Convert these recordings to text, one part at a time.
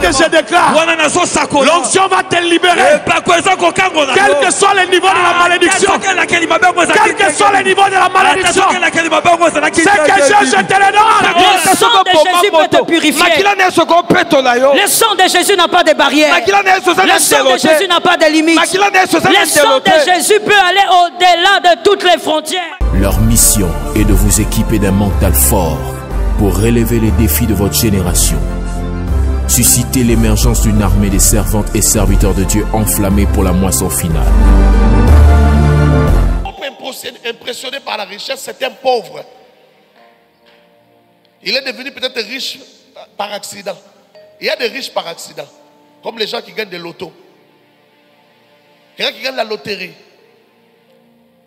que je déclare, l'onction va te libérer. Quel que soit le niveau de la malédiction, quel que soit le niveau de la malédiction, c'est que je te le donne. Le sang de Jésus peut te purifier. Le sang de Jésus n'a pas de barrière. Le sang de Jésus n'a pas de limite. Le sang de Jésus peut aller au-delà de toutes les frontières. Leur mission est de vous équiper d'un mental fort pour relever les défis de votre génération. Susciter l'émergence d'une armée de servantes et serviteurs de Dieu enflammés pour la moisson finale. Impressionné par la richesse, c'est un pauvre. Il est devenu peut-être riche par accident. Il y a des riches par accident, comme les gens qui gagnent des lotos. Quelqu'un qui gagne la loterie.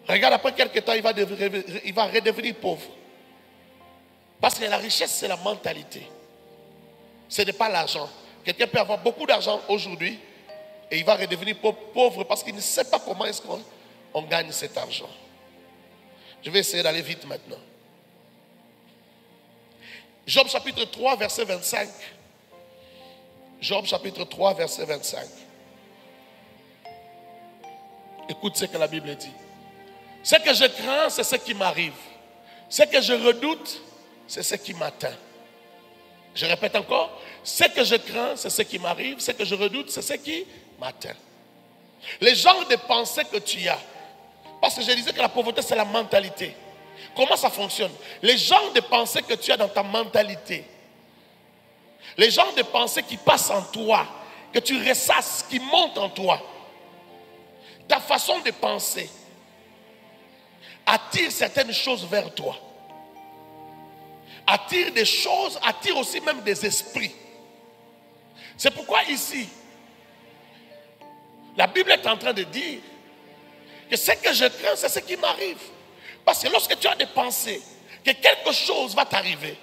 Regarde, après quelques temps, il va redevenir pauvre. Parce que la richesse, c'est la mentalité. Ce n'est pas l'argent. Quelqu'un peut avoir beaucoup d'argent aujourd'hui et il va redevenir pauvre parce qu'il ne sait pas comment est-ce qu'on gagne cet argent. Je vais essayer d'aller vite maintenant. Job chapitre 3, verset 25. Job chapitre 3, verset 25. Écoute ce que la Bible dit. Ce que je crains, c'est ce qui m'arrive. Ce que je redoute, c'est ce qui m'atteint. Je répète encore. Ce que je crains, c'est ce qui m'arrive. Ce que je redoute, c'est ce qui m'atteint. Les genres de pensées que tu as. Parce que je disais que la pauvreté, c'est la mentalité. Comment ça fonctionne? Les genres de pensées que tu as dans ta mentalité. Les genres de pensées qui passent en toi. Que tu ressasses, qui montent en toi. Ta façon de penser attire certaines choses vers toi. Attire des choses, attire aussi même des esprits. C'est pourquoi ici, la Bible est en train de dire que ce que je crains, c'est ce qui m'arrive. Parce que lorsque tu as des pensées, que quelque chose va t'arriver,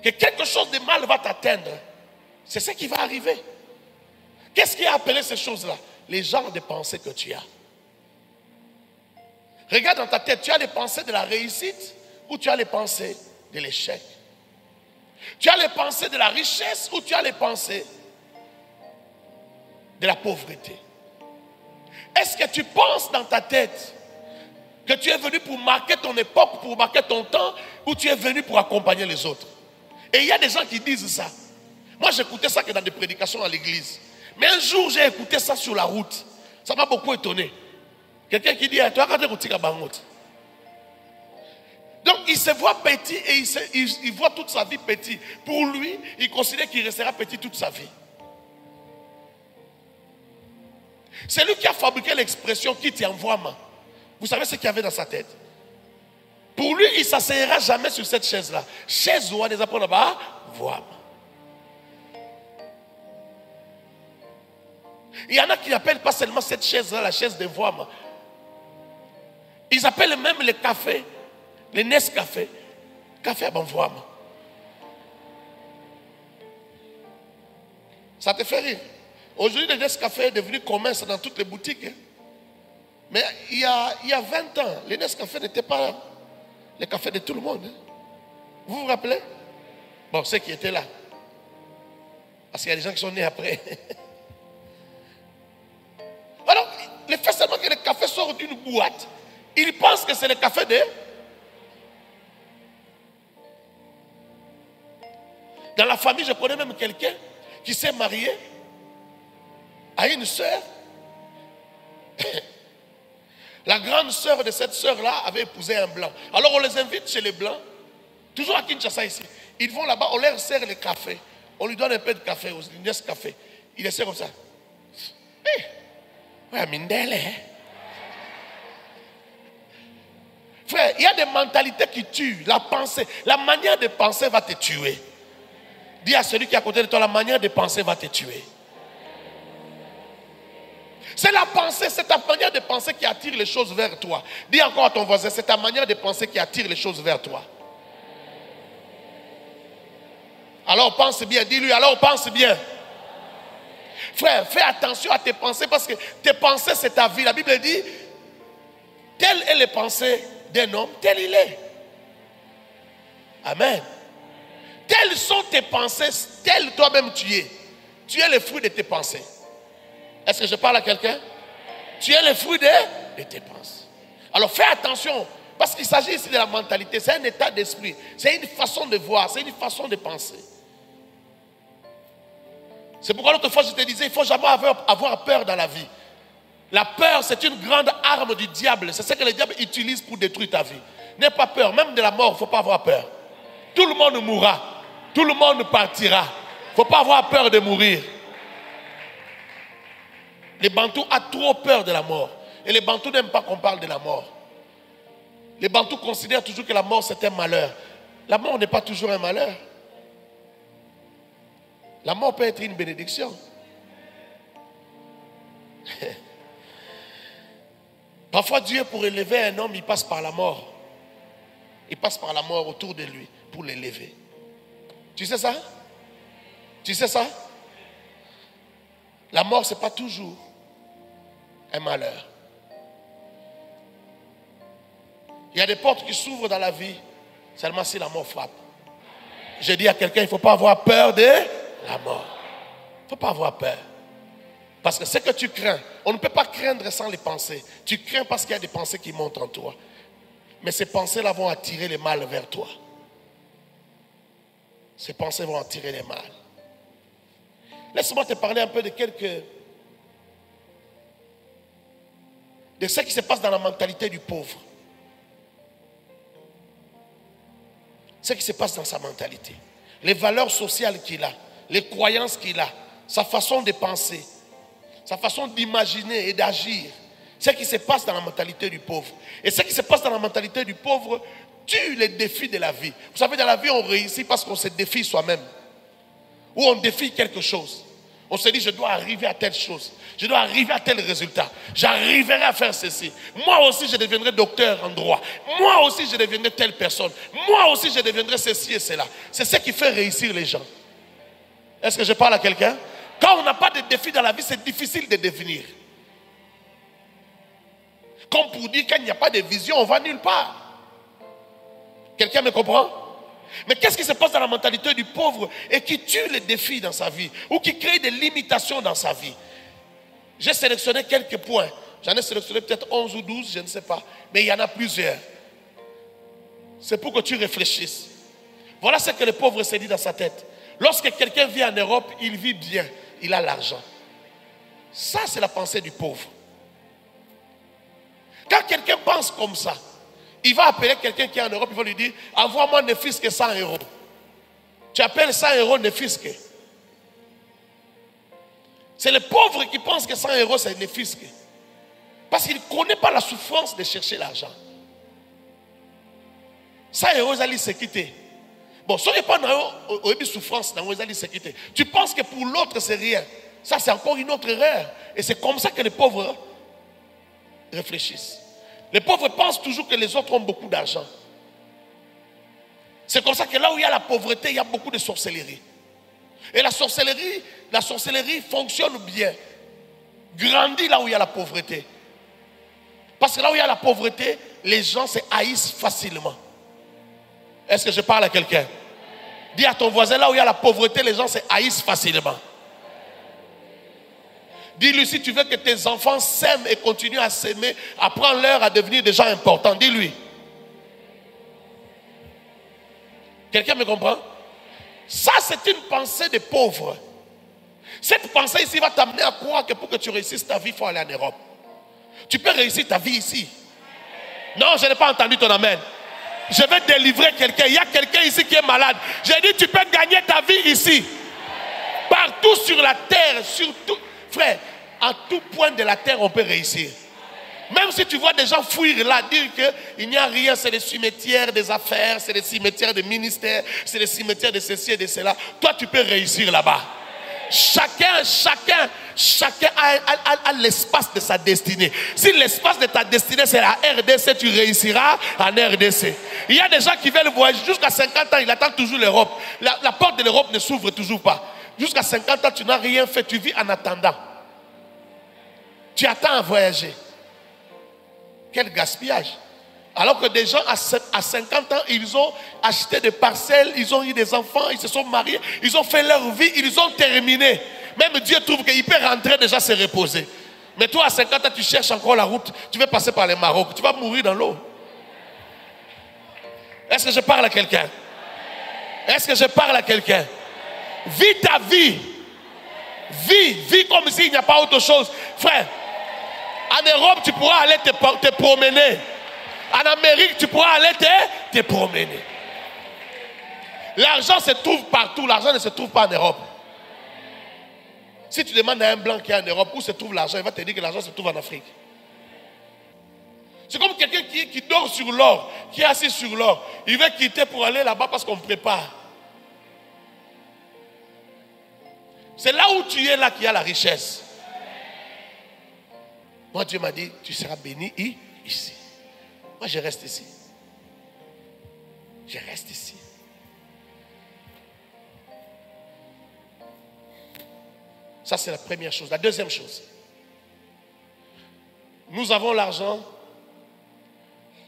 que quelque chose de mal va t'atteindre, c'est ce qui va arriver. Qu'est-ce qui a appelé ces choses-là? Les genres de pensées que tu as. Regarde dans ta tête, tu as les pensées de la réussite ou tu as les pensées de l'échec? Tu as les pensées de la richesse ou tu as les pensées de la pauvreté? Est-ce que tu penses dans ta tête que tu es venu pour marquer ton époque, pour marquer ton temps, ou tu es venu pour accompagner les autres? Et il y a des gens qui disent ça. Moi, j'écoutais ça que dans des prédications à l'église. Mais un jour, j'ai écouté ça sur la route. Ça m'a beaucoup étonné. Quelqu'un qui dit, toi, regardez Routika Bangot. Donc, il se voit petit et il voit toute sa vie petit. Pour lui, il considère qu'il restera petit toute sa vie. C'est lui qui a fabriqué l'expression qui t'envoie main. Vous savez ce qu'il y avait dans sa tête? Pour lui, il ne s'asseyera jamais sur cette chaise-là. Chaise ou des apprendre là-bas, voix. Il y en a qui n'appellent pas seulement cette chaise-là la chaise de voix. Ils appellent même le café, le Nescafé, café à bon voix. Ça te fait rire? Aujourd'hui, le Nescafé est devenu commun dans toutes les boutiques. Mais il y a 20 ans, le Nescafé n'était pas le café de tout le monde. Vous vous rappelez? Bon, ceux qui étaient là. Parce qu'il y a des gens qui sont nés après. Alors, le fait seulement que le café sort d'une boîte, ils pensent que c'est le café de... Dans la famille, je connais même quelqu'un qui s'est marié à une sœur. La grande sœur de cette sœur-là avait épousé un blanc. Alors on les invite chez les blancs, toujours à Kinshasa ici. Ils vont là-bas, on leur sert le café. On lui donne un peu de café, du Nescafé. Il essaie comme ça. Ouais, Mindele. Frère, il y a des mentalités qui tuent. La pensée, la manière de penser va te tuer. Dis à celui qui est à côté de toi, la manière de penser va te tuer. C'est la pensée, c'est ta manière de penser qui attire les choses vers toi. Dis encore à ton voisin, c'est ta manière de penser qui attire les choses vers toi. Alors pense bien, dis-lui, alors pense bien. Frère, fais attention à tes pensées parce que tes pensées c'est ta vie. La Bible dit, telles sont les pensées d'un homme, tel il est. Amen. Telles Telles sont tes pensées, tel toi-même tu es. Tu es le fruit de tes pensées. Est-ce que je parle à quelqu'un? Tu es le fruit de tes pensées. Alors fais attention, parce qu'il s'agit ici de la mentalité. C'est un état d'esprit, c'est une façon de voir, c'est une façon de penser. C'est pourquoi l'autre fois je te disais, il ne faut jamais avoir peur dans la vie. La peur, c'est une grande arme du diable. C'est ce que le diable utilise pour détruire ta vie. N'aie pas peur, même de la mort, il ne faut pas avoir peur. Tout le monde mourra, tout le monde partira. Il ne faut pas avoir peur de mourir. Les Bantous ont trop peur de la mort. Et les Bantous n'aiment pas qu'on parle de la mort. Les Bantous considèrent toujours que la mort c'est un malheur. La mort n'est pas toujours un malheur. La mort peut être une bénédiction. Parfois Dieu, pour élever un homme, il passe par la mort. Il passe par la mort autour de lui pour l'élever. Tu sais ça? Tu sais ça? La mort, ce n'est pas toujours un malheur. Il y a des portes qui s'ouvrent dans la vie seulement si la mort frappe. J'ai dit à quelqu'un, il ne faut pas avoir peur de la mort. Il ne faut pas avoir peur. Parce que ce que tu crains, on ne peut pas craindre sans les pensées. Tu crains parce qu'il y a des pensées qui montent en toi. Mais ces pensées-là vont attirer le mal vers toi. Ces pensées vont attirer le mal. Laisse-moi te parler un peu de ce qui se passe dans la mentalité du pauvre. Ce qui se passe dans sa mentalité. Les valeurs sociales qu'il a, les croyances qu'il a, sa façon de penser, sa façon d'imaginer et d'agir. Ce qui se passe dans la mentalité du pauvre. Et ce qui se passe dans la mentalité du pauvre tue les défis de la vie. Vous savez, dans la vie, on réussit parce qu'on se défie soi-même. Ou on défie quelque chose. On se dit, je dois arriver à telle chose. Je dois arriver à tel résultat. J'arriverai à faire ceci. Moi aussi, je deviendrai docteur en droit. Moi aussi, je deviendrai telle personne. Moi aussi, je deviendrai ceci et cela. C'est ce qui fait réussir les gens. Est-ce que je parle à quelqu'un? Quand on n'a pas de défis dans la vie, c'est difficile de devenir. Comme pour dire qu'il n'y a pas de vision, on ne va nulle part. Quelqu'un me comprend? Mais qu'est-ce qui se passe dans la mentalité du pauvre et qui tue les défis dans sa vie ou qui crée des limitations dans sa vie? J'ai sélectionné quelques points. J'en ai sélectionné peut-être 11 ou 12, je ne sais pas. Mais il y en a plusieurs. C'est pour que tu réfléchisses. Voilà ce que le pauvre s'est dit dans sa tête. Lorsque quelqu'un vit en Europe, il vit bien. Il a l'argent. Ça, c'est la pensée du pauvre. Quand quelqu'un pense comme ça, il va appeler quelqu'un qui est en Europe, il va lui dire, envoie-moi ne fût-ce que 100 euros. Tu appelles 100 euros ne fût-ce que. C'est le pauvre qui pense que 100 euros c'est ne fût-ce que. Parce qu'il ne connaît pas la souffrance de chercher l'argent. 100 euros, ils allaient se quitter. Bon, ce n'est pas une souffrance, tu penses que pour l'autre c'est rien. Ça c'est encore une autre erreur. Et c'est comme ça que les pauvres réfléchissent. Les pauvres pensent toujours que les autres ont beaucoup d'argent. C'est comme ça que là où il y a la pauvreté, il y a beaucoup de sorcellerie. Et la sorcellerie fonctionne bien. Grandit là où il y a la pauvreté. Parce que là où il y a la pauvreté, les gens se haïssent facilement. Est-ce que je parle à quelqu'un? Dis à ton voisin, là où il y a la pauvreté, les gens se haïssent facilement. Dis-lui, si tu veux que tes enfants s'aiment et continuent à s'aimer, apprends-leur à devenir des gens importants. Dis-lui. Quelqu'un me comprend? Ça, c'est une pensée de pauvre. Cette pensée ici va t'amener à croire que pour que tu réussisses ta vie, il faut aller en Europe. Tu peux réussir ta vie ici. Non, je n'ai pas entendu ton amen. Je vais délivrer quelqu'un. Il y a quelqu'un ici qui est malade. J'ai dit, tu peux gagner ta vie ici. Partout sur la terre, surtout. Frère, à tout point de la terre, on peut réussir. Même si tu vois des gens fuir là, dire qu'il n'y a rien, c'est des cimetières des affaires, c'est des cimetières des ministères, c'est des cimetières de ceci et de cela. Toi, tu peux réussir là-bas. Chacun a l'espace de sa destinée. Si l'espace de ta destinée c'est la RDC, tu réussiras en RDC. Il y a des gens qui veulent voyager jusqu'à 50 ans, ils attendent toujours l'Europe. La porte de l'Europe ne s'ouvre toujours pas. Jusqu'à 50 ans, tu n'as rien fait, tu vis en attendant. Tu attends à voyager. Quel gaspillage. Alors que des gens à 50 ans, ils ont acheté des parcelles, ils ont eu des enfants, ils se sont mariés, ils ont fait leur vie, ils ont terminé. Même Dieu trouve qu'il peut rentrer déjà se reposer. Mais toi à 50 ans, tu cherches encore la route, tu vas passer par le Maroc, tu vas mourir dans l'eau. Est-ce que je parle à quelqu'un? Est-ce que je parle à quelqu'un? Vis ta vie. Vis comme s'il n'y a pas autre chose. Frère, en Europe, tu pourras aller te promener. En Amérique, tu pourras aller te promener. L'argent se trouve partout. L'argent ne se trouve pas en Europe. Si tu demandes à un blanc qui est en Europe où se trouve l'argent, il va te dire que l'argent se trouve en Afrique. C'est comme quelqu'un qui dort sur l'or, qui est assis sur l'or. Il veut quitter pour aller là-bas parce qu'on prépare. C'est là où tu es là qu'il y a la richesse. Moi, Dieu m'a dit, tu seras béni ici. Moi, je reste ici. Je reste ici. Ça, c'est la première chose. La deuxième chose. Nous avons l'argent.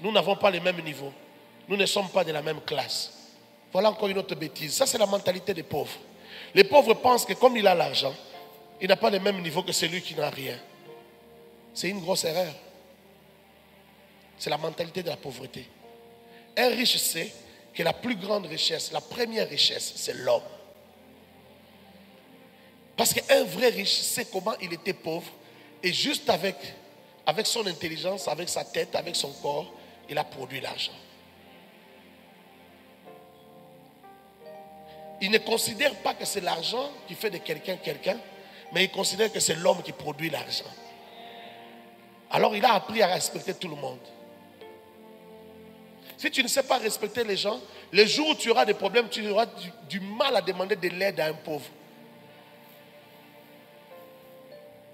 Nous n'avons pas les mêmes niveaux. Nous ne sommes pas de la même classe. Voilà encore une autre bêtise. Ça, c'est la mentalité des pauvres. Les pauvres pensent que comme il a l'argent, il n'a pas le même niveau que celui qui n'a rien. C'est une grosse erreur. C'est la mentalité de la pauvreté. Un riche sait que la plus grande richesse, la première richesse, c'est l'homme. Parce qu'un vrai riche sait comment il était pauvre et juste avec son intelligence, avec sa tête, avec son corps, il a produit l'argent. Il ne considère pas que c'est l'argent qui fait de quelqu'un, mais il considère que c'est l'homme qui produit l'argent. Alors il a appris à respecter tout le monde. Si tu ne sais pas respecter les gens, les jours où tu auras des problèmes, tu auras du mal à demander de l'aide à un pauvre.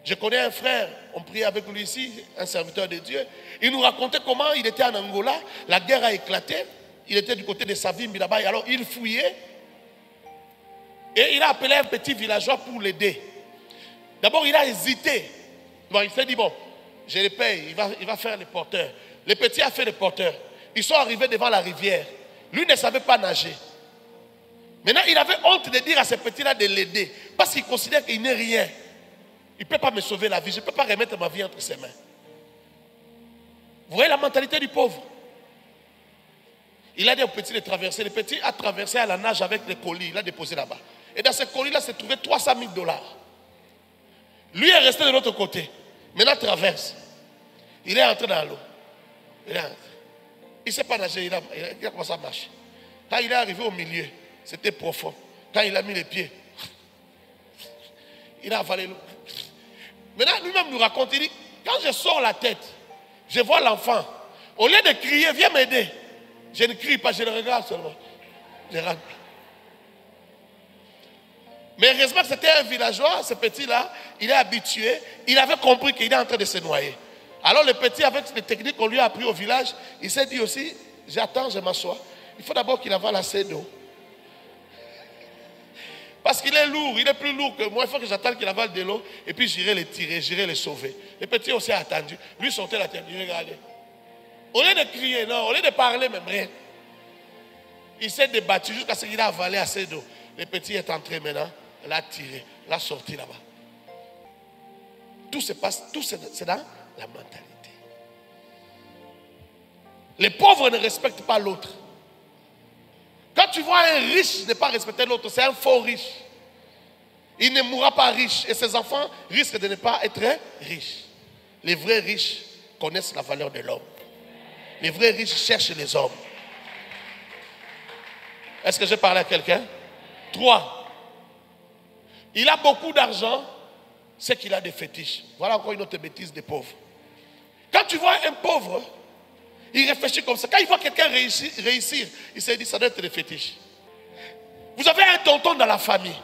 Je connais un frère, on priait avec lui ici, un serviteur de Dieu. Il nous racontait comment il était en Angola, la guerre a éclaté, il était du côté de Savimbi là-bas, alors il fouillait. Et il a appelé un petit villageois pour l'aider. D'abord, il a hésité. Bon, il s'est dit, bon, je le paye, il va faire le porteur. Le petit a fait le porteur. Ils sont arrivés devant la rivière. Lui ne savait pas nager. Maintenant, il avait honte de dire à ce petit-là de l'aider. Parce qu'il considère qu'il n'est rien. Il ne peut pas me sauver la vie. Je ne peux pas remettre ma vie entre ses mains. Vous voyez la mentalité du pauvre. Il a dit au petit de traverser. Le petit a traversé à la nage avec les colis. Il a déposé là-bas. Et dans ce colis-là, s'est trouvé 300 000 $. Lui est resté de l'autre côté. Maintenant, traverse. Il est entré dans l'eau. Il ne sait pas nager. Il a commencé à marcher. Quand il est arrivé au milieu, c'était profond. Quand il a mis les pieds, il a avalé l'eau. Maintenant, lui-même nous raconte, il dit, quand je sors la tête, je vois l'enfant. Au lieu de crier, viens m'aider. Je ne crie pas, je le regarde seulement. Je rentre. Mais heureusement que c'était un villageois, ce petit-là, il est habitué, il avait compris qu'il est en train de se noyer. Alors le petit, avec les techniques qu'on lui a appris au village, il s'est dit aussi, j'attends, je m'assois. Il faut d'abord qu'il avale assez d'eau. Parce qu'il est lourd, il est plus lourd que moi, il faut que j'attende qu'il avale de l'eau, et puis j'irai le tirer, j'irai le sauver. Le petit aussi a attendu, lui sortait la tête, il regardait. Au lieu de crier, non, au lieu de parler, même rien. Il s'est débattu jusqu'à ce qu'il a avalé assez d'eau. Le petit est entré maintenant, l'a tiré, l'a sorti là-bas. Tout se passe, tout c'est dans la mentalité. Les pauvres ne respectent pas l'autre. Quand tu vois un riche ne pas respecter l'autre, c'est un faux riche. Il ne mourra pas riche et ses enfants risquent de ne pas être riches. Les vrais riches connaissent la valeur de l'homme. Les vrais riches cherchent les hommes. Est-ce que j'ai parlé à quelqu'un? 3. Il a beaucoup d'argent, c'est qu'il a des fétiches. Voilà encore une autre bêtise des pauvres. Quand tu vois un pauvre, il réfléchit comme ça. Quand il voit quelqu'un réussir, il se dit, ça doit être des fétiches. Vous avez un tonton dans la famille.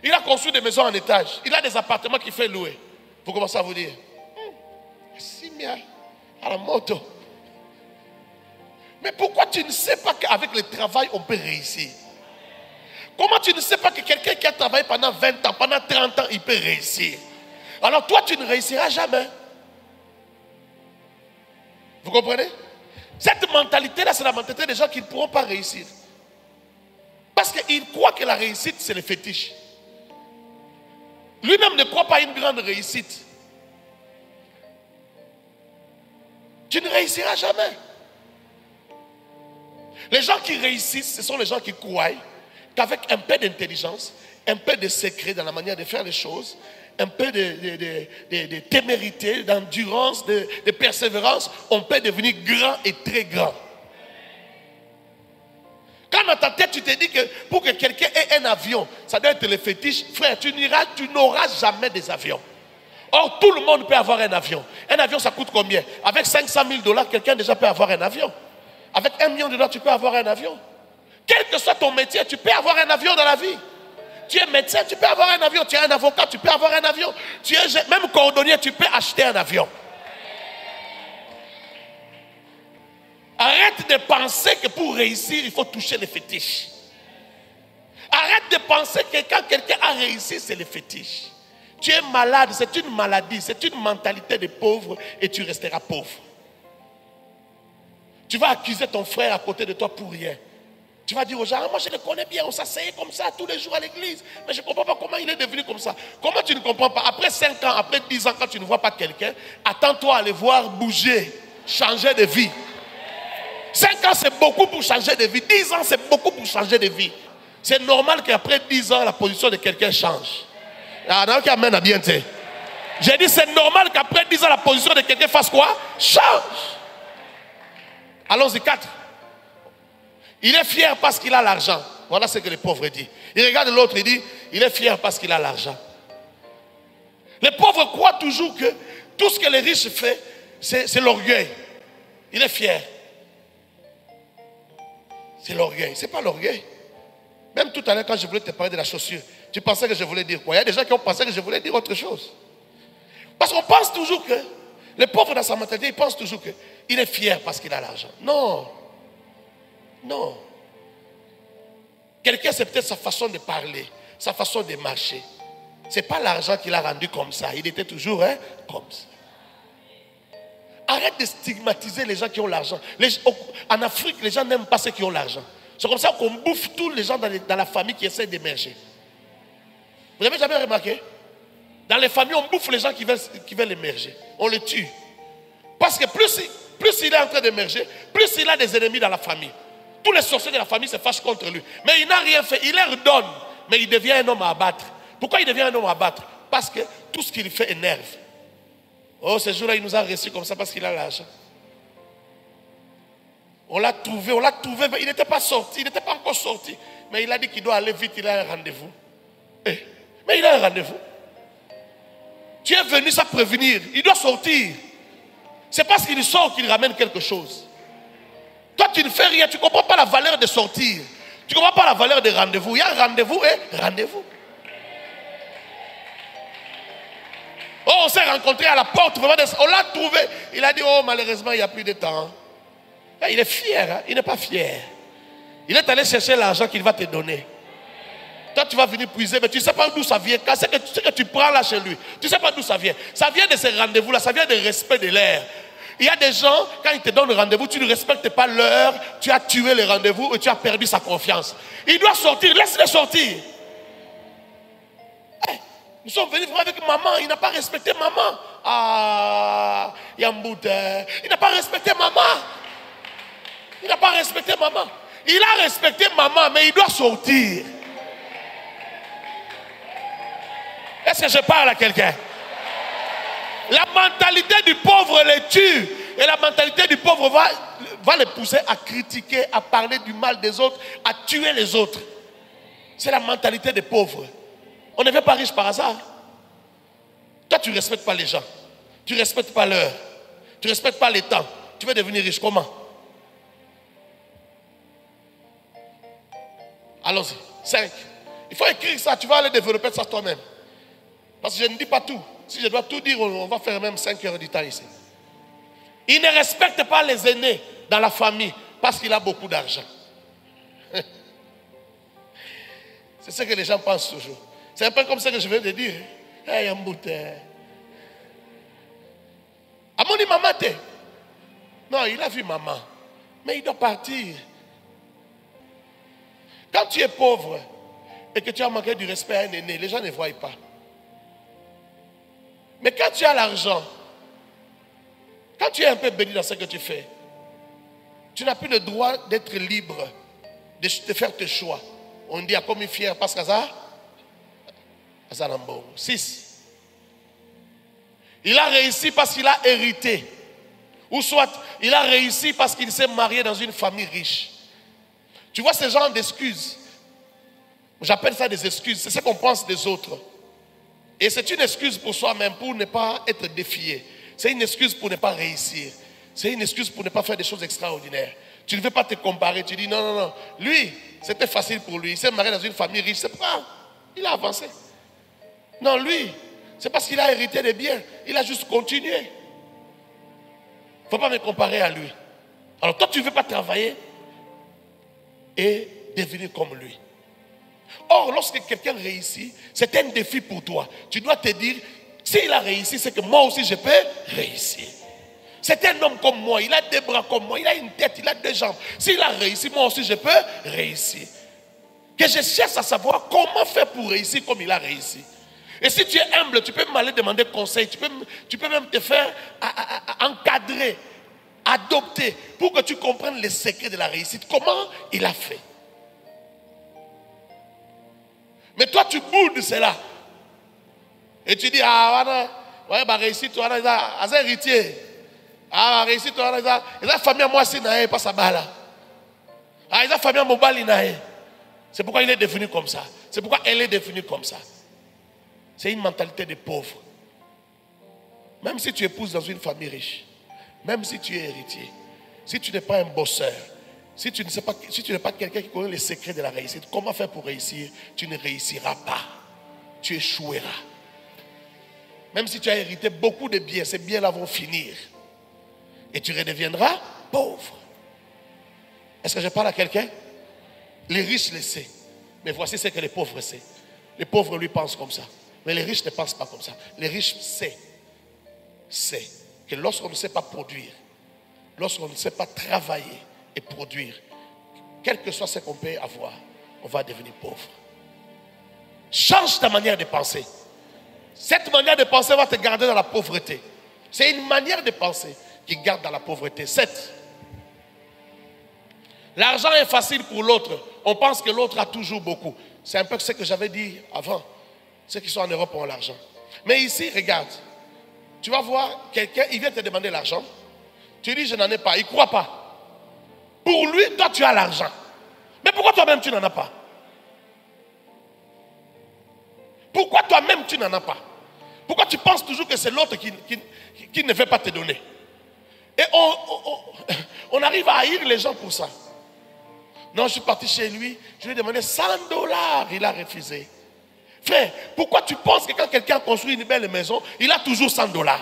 Il a construit des maisons en étage. Il a des appartements qu'il fait louer. Vous commencez à vous dire, si bien, à la moto. Mais pourquoi tu ne sais pas qu'avec le travail, on peut réussir? Comment tu ne sais pas que quelqu'un qui a travaillé pendant 20 ans, pendant 30 ans, il peut réussir? Alors toi, tu ne réussiras jamais. Vous comprenez? Cette mentalité-là, c'est la mentalité des gens qui ne pourront pas réussir. Parce qu'ils croient que la réussite, c'est le fétiche. Lui-même ne croit pas à une grande réussite. Tu ne réussiras jamais. Les gens qui réussissent, ce sont les gens qui croient qu'avec un peu d'intelligence, un peu de secret dans la manière de faire les choses, un peu de témérité, d'endurance, de persévérance, on peut devenir grand et très grand. Quand dans ta tête tu te dis que pour que quelqu'un ait un avion, ça doit être le fétiche, frère, tu n'auras jamais des avions. Or, tout le monde peut avoir un avion. Un avion, ça coûte combien? Avec 500 000 $, quelqu'un déjà peut avoir un avion. Avec $1 million, tu peux avoir un avion. Quel que soit ton métier, tu peux avoir un avion dans la vie. Tu es médecin, tu peux avoir un avion. Tu es un avocat, tu peux avoir un avion. Tu es même cordonnier, tu peux acheter un avion. Arrête de penser que pour réussir, il faut toucher les fétiches. Arrête de penser que quand quelqu'un a réussi, c'est le fétiche. Tu es malade, c'est une maladie, c'est une mentalité de pauvre et tu resteras pauvre. Tu vas accuser ton frère à côté de toi pour rien. Tu vas dire aux gens, moi je le connais bien, on s'asseyait comme ça tous les jours à l'église, mais je ne comprends pas comment il est devenu comme ça. Comment tu ne comprends pas? Après 5 ans, après 10 ans, quand tu ne vois pas quelqu'un, attends-toi à le voir bouger, changer de vie. 5 ans, c'est beaucoup pour changer de vie. 10 ans, c'est beaucoup pour changer de vie. C'est normal qu'après 10 ans, la position de quelqu'un change. J'ai dit, c'est normal qu'après 10 ans, la position de quelqu'un fasse quoi? Change. Allons-y, 4. Il est fier parce qu'il a l'argent. Voilà ce que les pauvres disent. Il regarde l'autre, il dit, il est fier parce qu'il a l'argent. Les pauvres croient toujours que tout ce que les riches font, c'est l'orgueil. Il est fier. C'est l'orgueil. Ce n'est pas l'orgueil. Même tout à l'heure, quand je voulais te parler de la chaussure, tu pensais que je voulais dire quoi? Il y a des gens qui ont pensé que je voulais dire autre chose. Parce qu'on pense toujours que, les pauvres dans sa mentalité, ils pensent toujours qu'il est fier parce qu'il a l'argent. Non. Non. Quelqu'un, c'est peut-être sa façon de parler, sa façon de marcher. Ce n'est pas l'argent qui l'a rendu comme ça. Il était toujours comme ça. Arrête de stigmatiser les gens qui ont l'argent. En Afrique, les gens n'aiment pas ceux qui ont l'argent. C'est comme ça qu'on bouffe tous les gens dans la famille qui essaient d'émerger. Vous n'avez jamais remarqué? Dans les familles, on bouffe les gens qui veulent émerger. On les tue. Parce que plus il est en train d'émerger, plus il a des ennemis dans la famille. Tous les sorciers de la famille se fâchent contre lui. Mais il n'a rien fait. Il leur donne. Mais il devient un homme à abattre. Pourquoi il devient un homme à abattre? Parce que tout ce qu'il fait énerve. Oh, ce jour-là, il nous a reçus comme ça parce qu'il a l'argent. On l'a trouvé. Il n'était pas sorti. Il n'était pas encore sorti. Mais il a dit qu'il doit aller vite. Il a un rendez-vous. Mais il a un rendez-vous. Tu es venu sans prévenir. Il doit sortir. C'est parce qu'il sort qu'il ramène quelque chose. Toi, tu ne fais rien. Tu ne comprends pas la valeur de sortir. Tu ne comprends pas la valeur des rendez-vous. Il y a un rendez-vous et rendez-vous. Oh, on s'est rencontrés à la porte. On l'a trouvé. Il a dit, oh, malheureusement, il n'y a plus de temps. Il est fier. Hein? Il n'est pas fier. Il est allé chercher l'argent qu'il va te donner. Toi, tu vas venir puiser, mais tu ne sais pas d'où ça vient. Quand c'est que tu prends là chez lui, tu ne sais pas d'où ça vient. Ça vient de ces rendez-vous-là. Ça vient du respect de l'air. Il y a des gens, quand ils te donnent rendez-vous, tu ne respectes pas l'heure, tu as tué le rendez-vous et tu as perdu sa confiance. Il doit sortir, laisse-le sortir. Nous sommes venus vraiment avec maman, il n'a pas respecté maman. Ah, Yamboute, il n'a pas respecté maman. Il n'a pas respecté maman. Il a respecté maman, mais il doit sortir. Est-ce que je parle à quelqu'un? La mentalité du pauvre les tue. Et la mentalité du pauvre va les pousser à critiquer, à parler du mal des autres, à tuer les autres. C'est la mentalité des pauvres. On ne devient pas riche par hasard. Toi, tu ne respectes pas les gens. Tu ne respectes pas l'heure. Tu ne respectes pas les temps. Tu veux devenir riche comment? Allons-y. 5. Il faut écrire ça. Tu vas aller développer ça toi-même. Parce que je ne dis pas tout. Si je dois tout dire, on va faire même 5 heures du temps ici. Il ne respecte pas les aînés dans la famille parce qu'il a beaucoup d'argent. C'est ce que les gens pensent toujours. C'est un peu comme ça que je viens de dire. Hey, Yamboute. Amoni maman t'es. Non, il a vu maman. Mais il doit partir. Quand tu es pauvre et que tu as manqué du respect à un aîné, les gens ne voient pas. Mais quand tu as l'argent, quand tu es un peu béni dans ce que tu fais, tu n'as plus le droit d'être libre, de faire tes choix. On dit à comme il fier parce que ça, 6. Il a réussi parce qu'il a hérité. Ou soit, il a réussi parce qu'il s'est marié dans une famille riche. Tu vois ce genre d'excuses. J'appelle ça des excuses. C'est ce qu'on pense des autres. Et c'est une excuse pour soi-même, pour ne pas être défié. C'est une excuse pour ne pas réussir. C'est une excuse pour ne pas faire des choses extraordinaires. Tu ne veux pas te comparer. Tu dis non, non, non. Lui, c'était facile pour lui. Il s'est marié dans une famille riche. C'est pas. Il a avancé. Non, lui, c'est parce qu'il a hérité des biens. Il a juste continué. Il ne faut pas me comparer à lui. Alors toi, tu ne veux pas travailler et devenir comme lui. Or, lorsque quelqu'un réussit, c'est un défi pour toi. Tu dois te dire, s'il a réussi, c'est que moi aussi je peux réussir. C'est un homme comme moi, il a des bras comme moi, il a une tête, il a deux jambes. S'il a réussi, moi aussi je peux réussir. Que je cherche à savoir comment faire pour réussir comme il a réussi. Et si tu es humble, tu peux m'aller demander conseil, tu peux même te faire encadrer, adopter, pour que tu comprennes les secrets de la réussite. Comment il a fait. Mais toi, tu boudes cela. Et tu dis, ah, ouais, bah, réussite, toi, c'est héritier. Ah, réussite, toi, c'est la famille à moi, c'est pas ça, là. Ah, c'est la famille à mon bali, c'est pourquoi il est devenu comme ça. C'est pourquoi elle est devenue comme ça. C'est une mentalité de pauvre. Même si tu épouses dans une famille riche, même si tu es héritier, si tu n'es pas un bosseur, si tu n'es pas quelqu'un qui connaît les secrets de la réussite, comment faire pour réussir? Tu ne réussiras pas. Tu échoueras. Même si tu as hérité beaucoup de biens, ces biens-là vont finir. Et tu redeviendras pauvre. Est-ce que je parle à quelqu'un? Les riches le savent. Mais voici ce que les pauvres savent. Les pauvres lui pensent comme ça. Mais les riches ne pensent pas comme ça. Les riches savent que lorsqu'on ne sait pas produire, lorsqu'on ne sait pas travailler et produire, quel que soit ce qu'on peut avoir, on va devenir pauvre. Change ta manière de penser. Cette manière de penser va te garder dans la pauvreté. C'est une manière de penser qui garde dans la pauvreté. 7. L'argent est facile pour l'autre. On pense que l'autre a toujours beaucoup. C'est un peu ce que j'avais dit avant. Ceux qui sont en Europe ont l'argent. Mais ici, regarde. Tu vas voir quelqu'un, il vient te demander l'argent. Tu dis, je n'en ai pas. Il ne croit pas. Pour lui, toi, tu as l'argent. Mais pourquoi toi-même, tu n'en as pas? Pourquoi toi-même, tu n'en as pas? Pourquoi tu penses toujours que c'est l'autre qui ne veut pas te donner? Et on arrive à haïr les gens pour ça. Non, je suis parti chez lui, je lui ai demandé $100. Il a refusé. Frère, pourquoi tu penses que quand quelqu'un construit une belle maison, il a toujours $100?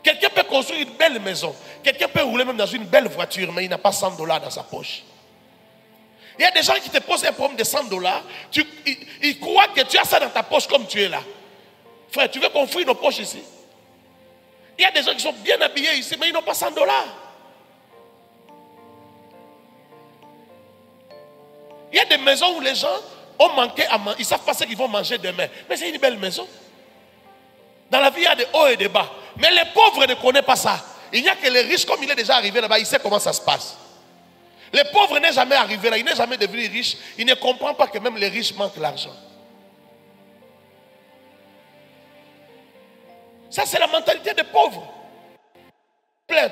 Quelqu'un peut construire une belle maison, quelqu'un peut rouler même dans une belle voiture, mais il n'a pas $100 dans sa poche. Il y a des gens qui te posent un problème de $100, ils croient que tu as ça dans ta poche comme tu es là. Frère, tu veux qu'on fouille nos poches ici? Il y a des gens qui sont bien habillés ici, mais ils n'ont pas $100. Il y a des maisons où les gens ont manqué à manger, ils ne savent pas ce qu'ils vont manger demain. Mais c'est une belle maison. Dans la vie, il y a des hauts et des bas. Mais les pauvres ne connaissent pas ça. Il n'y a que les riches, comme il est déjà arrivé là-bas, il sait comment ça se passe. Les pauvres n'est jamais arrivé là, il n'est jamais devenu riche. Il ne comprend pas que même les riches manquent l'argent. Ça, c'est la mentalité des pauvres.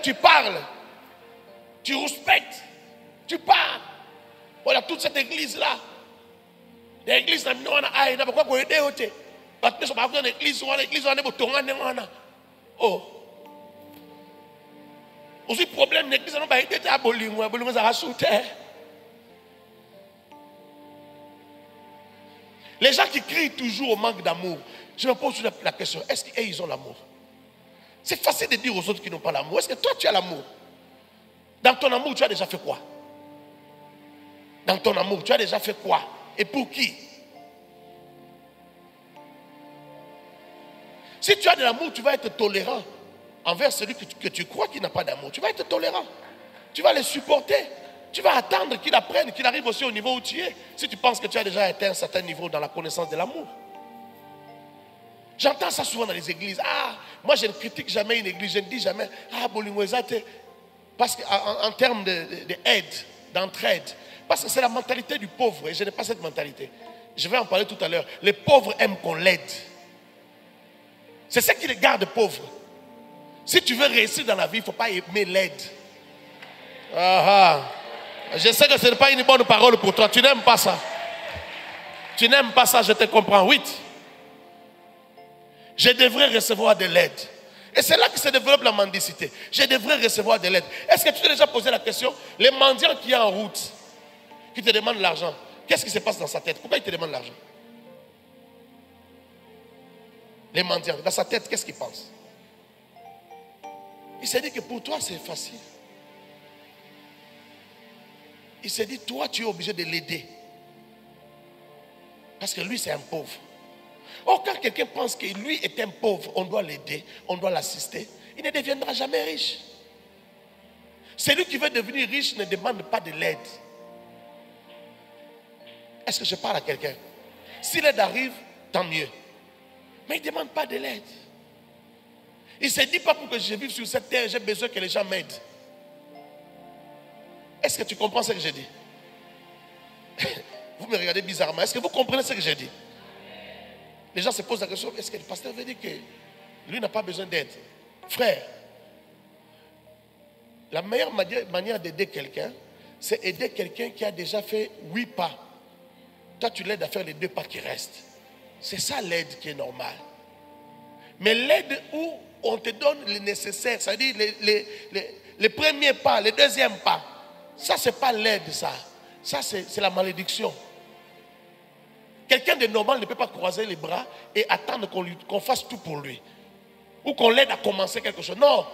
Tu parles, tu respectes, tu parles. Voilà, toute cette église-là. L'église, oh. Aussi, problème, l'église, les gens qui crient toujours au manque d'amour, je me pose la question, est-ce qu'ils ont l'amour? C'est facile de dire aux autres qui n'ont pas l'amour. Est-ce que toi, tu as l'amour? Dans ton amour, tu as déjà fait quoi? Dans ton amour, tu as déjà fait quoi? Et pour qui? Si tu as de l'amour, tu vas être tolérant envers celui que tu crois qui n'a pas d'amour. Tu vas être tolérant. Tu vas les supporter. Tu vas attendre qu'il apprenne, qu'il arrive aussi au niveau où tu es. Si tu penses que tu as déjà atteint un certain niveau dans la connaissance de l'amour. J'entends ça souvent dans les églises. Ah, moi je ne critique jamais une église. Je ne dis jamais, ah, Bolingwezate. Parce qu'en termes d'aide, d'entraide. Parce que c'est la mentalité du pauvre. Et je n'ai pas cette mentalité. Je vais en parler tout à l'heure. Les pauvres aiment qu'on l'aide. C'est ça qui les garde pauvres. Si tu veux réussir dans la vie, il ne faut pas aimer l'aide. Je sais que ce n'est pas une bonne parole pour toi. Tu n'aimes pas ça. Tu n'aimes pas ça, je te comprends. 8. Je devrais recevoir de l'aide. Et c'est là que se développe la mendicité. Je devrais recevoir de l'aide. Est-ce que tu t'es déjà posé la question? Les mendiants qui sont en route, qui te demandent l'argent, qu'est-ce qui se passe dans sa tête? Pourquoi ils te demandent l'argent? Les mendiants, dans sa tête, qu'est-ce qu'ils pensent? Il s'est dit que pour toi, c'est facile. Il s'est dit, toi, tu es obligé de l'aider. Parce que lui, c'est un pauvre. Or, quand quelqu'un pense que lui est un pauvre, on doit l'aider, on doit l'assister, il ne deviendra jamais riche. Celui qui veut devenir riche ne demande pas de l'aide. Est-ce que je parle à quelqu'un? Si l'aide arrive, tant mieux. Mais il ne demande pas de l'aide. Il ne se dit pas pour que je vive sur cette terre, j'ai besoin que les gens m'aident. Est-ce que tu comprends ce que j'ai dit? Vous me regardez bizarrement. Est-ce que vous comprenez ce que j'ai dit? Les gens se posent la question, est-ce que le pasteur veut dire que lui n'a pas besoin d'aide? Frère, la meilleure manière d'aider quelqu'un, c'est aider quelqu'un qui a déjà fait 8 pas. Toi, tu l'aides à faire les 2 pas qui restent. C'est ça l'aide qui est normale. Mais l'aide où on te donne le nécessaire, c'est-à-dire les premiers pas, les deuxièmes pas, ça, c'est pas l'aide, ça. Ça, c'est la malédiction. Quelqu'un de normal ne peut pas croiser les bras et attendre qu'on fasse tout pour lui. Ou qu'on l'aide à commencer quelque chose. Non.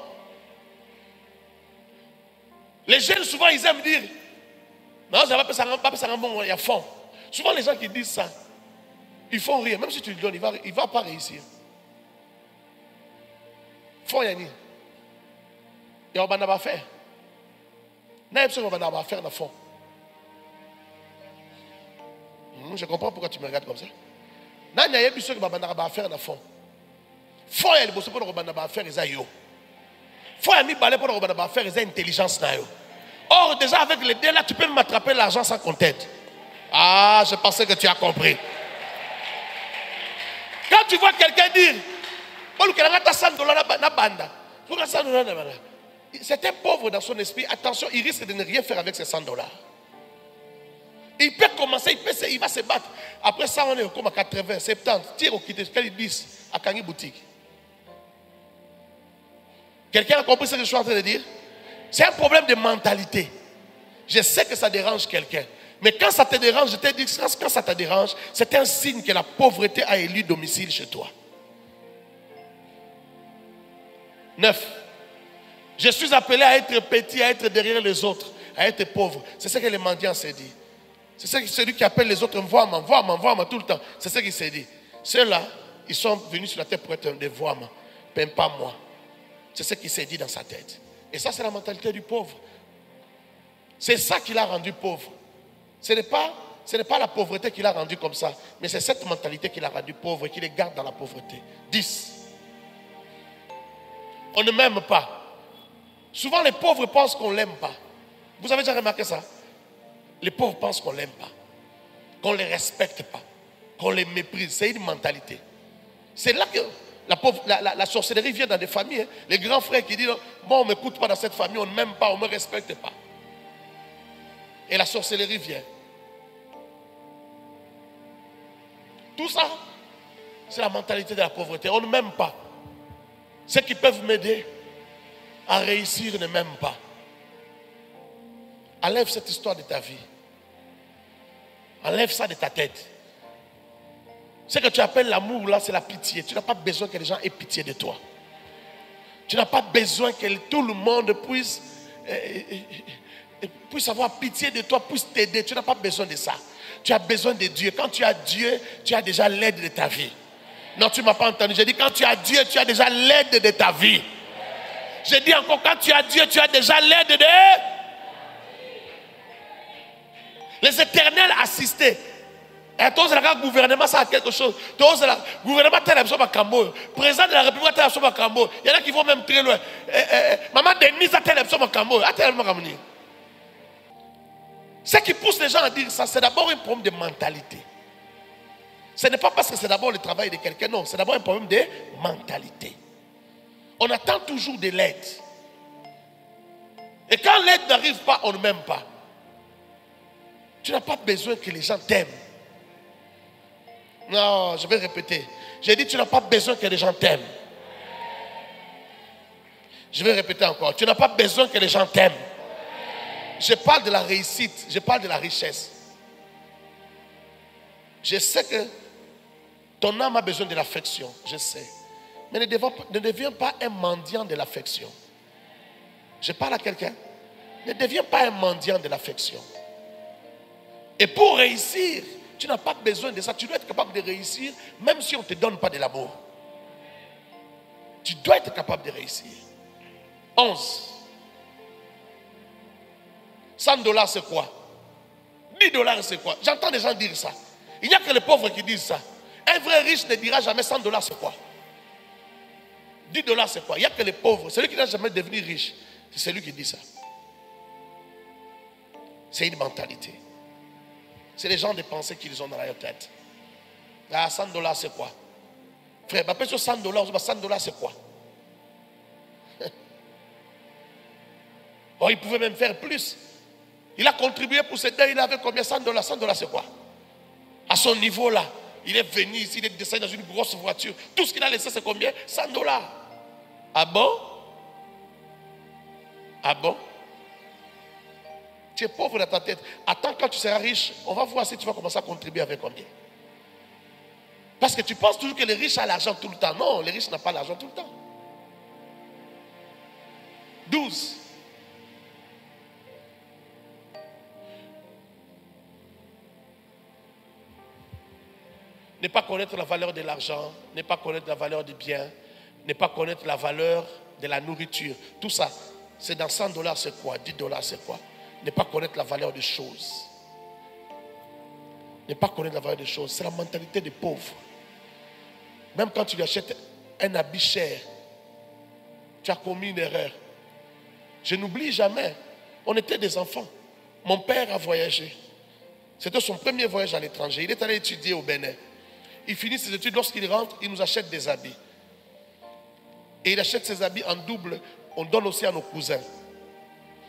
Les jeunes, souvent, ils aiment dire, non, ça va pas ça bon, il y a fond. Souvent, les gens qui disent ça, ils font rire. Même si tu lui donnes, il ne va pas réussir. Fond, Yanni. Il y a un faire. Faire dans fond. Je comprends pourquoi tu me regardes comme ça. Il y a des choses qui vont faire dans fond. Fond, il y a des choses qui vont faire dans yo. Fond, il y a des choses qui vont faire dans intelligence. Or, déjà avec les dés là, tu peux m'attraper l'argent sans qu'on t'aide. Ah, je pensais que tu as compris. Quand tu vois quelqu'un dire, c'est un pauvre dans son esprit, attention, il risque de ne rien faire avec ces $100. Il peut commencer, il va se battre. Après ça, on est comme à 80, 70, tire au quitté, 10 à Kangi Boutique. Quelqu'un a compris ce que je suis en train de dire? C'est un problème de mentalité. Je sais que ça dérange quelqu'un. Mais quand ça te dérange, je te dis, quand ça te dérange, c'est un signe que la pauvreté a élu domicile chez toi. 9. Je suis appelé à être petit, à être derrière les autres, à être pauvre. C'est ce que les mendiants se disent. C'est celui qui appelle les autres, vois-moi tout le temps. C'est ce qu'il s'est dit. Ceux-là, ils sont venus sur la terre pour être des vois-moi, mais pas moi. C'est ce qu'il s'est dit dans sa tête. Et ça, c'est la mentalité du pauvre. C'est ça qui l'a rendu pauvre. Ce n'est pas la pauvreté qui l'a rendu comme ça, mais c'est cette mentalité qui l'a rendu pauvre et qui les garde dans la pauvreté. 10. On ne m'aime pas. Souvent, les pauvres pensent qu'on ne l'aime pas. Vous avez déjà remarqué ça? Les pauvres pensent qu'on ne l'aime pas, qu'on ne les respecte pas, qu'on les méprise. C'est une mentalité. C'est là que la sorcellerie vient dans des familles. Hein. Les grands frères qui disent, bon, on ne m'écoute pas dans cette famille, on ne m'aime pas, on ne me respecte pas. Et la sorcellerie vient. Tout ça, c'est la mentalité de la pauvreté. On ne m'aime pas. Ceux qui peuvent m'aider à réussir ne m'aiment pas. Enlève cette histoire de ta vie. Enlève ça de ta tête. Ce que tu appelles l'amour là, c'est la pitié. Tu n'as pas besoin que les gens aient pitié de toi. Tu n'as pas besoin que tout le monde puisse avoir pitié de toi, puisse t'aider. Tu n'as pas besoin de ça. Tu as besoin de Dieu. Quand tu as Dieu, tu as déjà l'aide de ta vie. Non, tu ne m'as pas entendu. J'ai dit quand tu as Dieu, tu as déjà l'aide de ta vie. J'ai dit encore, quand tu as Dieu, tu as déjà l'aide de Les éternels assistaient. Et tous le gouvernement, ça a quelque chose. Tous le gouvernement, tel est Cambodge. Président de la République, tel est Cambodge. Il y en a qui vont même très loin. Maman Denise, tel est Cambodge. Ce qui pousse les gens à dire ça, c'est d'abord un problème de mentalité. Ce n'est pas parce que c'est d'abord le travail de quelqu'un, non. C'est d'abord un problème de mentalité. On attend toujours de l'aide. Et quand l'aide n'arrive pas, on ne m'aime pas. Tu n'as pas besoin que les gens t'aiment. Non, je vais répéter. J'ai dit, tu n'as pas besoin que les gens t'aiment. Je vais répéter encore. Tu n'as pas besoin que les gens t'aiment. Je parle de la réussite. Je parle de la richesse. Je sais que ton âme a besoin de l'affection. Je sais. Mais ne deviens pas un mendiant de l'affection. Je parle à quelqu'un. Ne deviens pas un mendiant de l'affection. Et pour réussir, tu n'as pas besoin de ça. Tu dois être capable de réussir, même si on ne te donne pas de l'amour. Tu dois être capable de réussir. 11. $100 c'est quoi? $10 c'est quoi? J'entends des gens dire ça. Il n'y a que les pauvres qui disent ça. Un vrai riche ne dira jamais $100 c'est quoi? $10 c'est quoi? Il n'y a que les pauvres. Celui qui n'a jamais devenu riche, c'est celui qui dit ça. C'est une mentalité. C'est les gens de pensée qu'ils ont dans leur tête. Ah, $100 c'est quoi? Frère, ma sur $100, $100 c'est quoi? Oh, il pouvait même faire plus. Il a contribué pour cette dette, il avait combien? $100. $100 c'est quoi? À son niveau là, il est venu ici, il est descendu dans une grosse voiture. Tout ce qu'il a laissé c'est combien? $100. Ah bon? Ah bon? Tu es pauvre dans ta tête. Attends, quand tu seras riche, on va voir si tu vas commencer à contribuer avec combien. Parce que tu penses toujours que les riches ont l'argent tout le temps. Non, les riches n'ont pas l'argent tout le temps. 12. Ne pas connaître la valeur de l'argent, ne pas connaître la valeur du bien, ne pas connaître la valeur de la nourriture. Tout ça, c'est dans $100 c'est quoi? $10 c'est quoi? Ne pas connaître la valeur des choses. Ne pas connaître la valeur des choses. C'est la mentalité des pauvres. Même quand tu lui achètes un habit cher, tu as commis une erreur. Je n'oublie jamais. On était des enfants. Mon père a voyagé. C'était son premier voyage à l'étranger. Il est allé étudier au Bénin. Il finit ses études. Lorsqu'il rentre, il nous achète des habits. Et il achète ses habits en double. On donne aussi à nos cousins.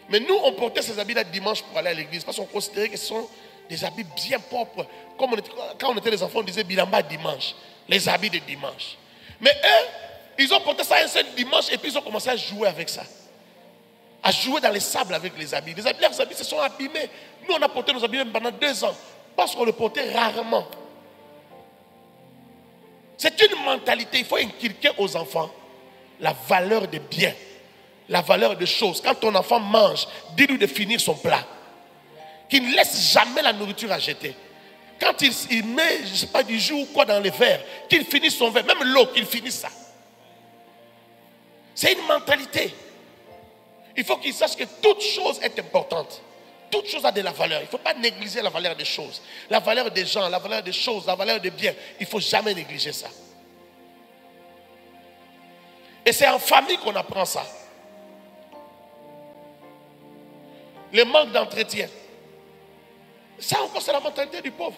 Mais nous, on portait ces habits-là dimanche pour aller à l'église. Parce qu'on considérait que ce sont des habits bien propres. Comme quand on était des enfants, on disait Bilamba dimanche. Les habits de dimanche. Mais eux, ils ont porté ça un seul dimanche et puis ils ont commencé à jouer avec ça. À jouer dans les sables avec les habits. Leurs habits se sont abîmés. Nous, on a porté nos habits même pendant 2 ans. Parce qu'on le portait rarement. C'est une mentalité. Il faut inculquer aux enfants la valeur des biens. La valeur des choses. Quand ton enfant mange, dis-lui de finir son plat. Qu'il ne laisse jamais la nourriture à jeter. Quand il met, je ne sais pas, du jus ou quoi dans les verres, qu'il finisse son verre, même l'eau, qu'il finisse ça. C'est une mentalité. Il faut qu'il sache que toute chose est importante. Toute chose a de la valeur. Il ne faut pas négliger la valeur des choses. La valeur des gens, la valeur des choses, la valeur des biens. Il ne faut jamais négliger ça. Et c'est en famille qu'on apprend ça. Le manque d'entretien. Ça encore, c'est la mentalité du pauvre.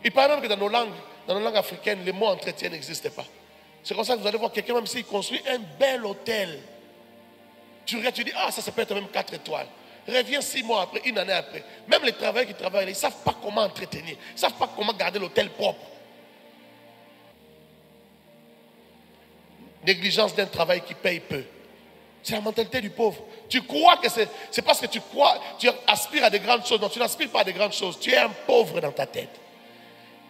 Il paraît même que dans nos langues africaines, le mot entretien n'existe pas. C'est comme ça que vous allez voir quelqu'un, même s'il construit un bel hôtel. Tu regardes, tu dis, ah, ça peut être même 4 étoiles. Reviens 6 mois après, 1 année après. Même les travailleurs qui travaillent, ils ne savent pas comment entretenir. Ils ne savent pas comment garder l'hôtel propre. Négligence d'un travail qui paye peu. C'est la mentalité du pauvre. Tu crois que c'est parce que tu crois, tu aspires à de grandes choses. Non, tu n'aspires pas à de grandes choses. Tu es un pauvre dans ta tête.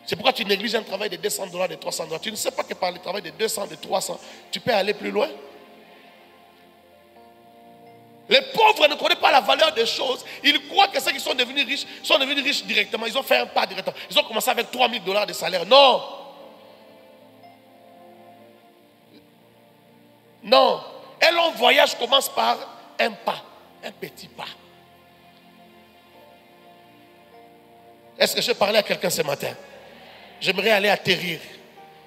C'est pourquoi tu négliges un travail de $200, de $300. Tu ne sais pas que par le travail de 200, de 300, tu peux aller plus loin. Les pauvres ne connaissent pas la valeur des choses. Ils croient que ceux qui sont devenus riches directement. Ils ont fait un pas directement. Ils ont commencé avec $3000 de salaire. Non. Non. Et long voyage commence par un pas, un petit pas. Est-ce que je parlais à quelqu'un ce matin? J'aimerais aller atterrir.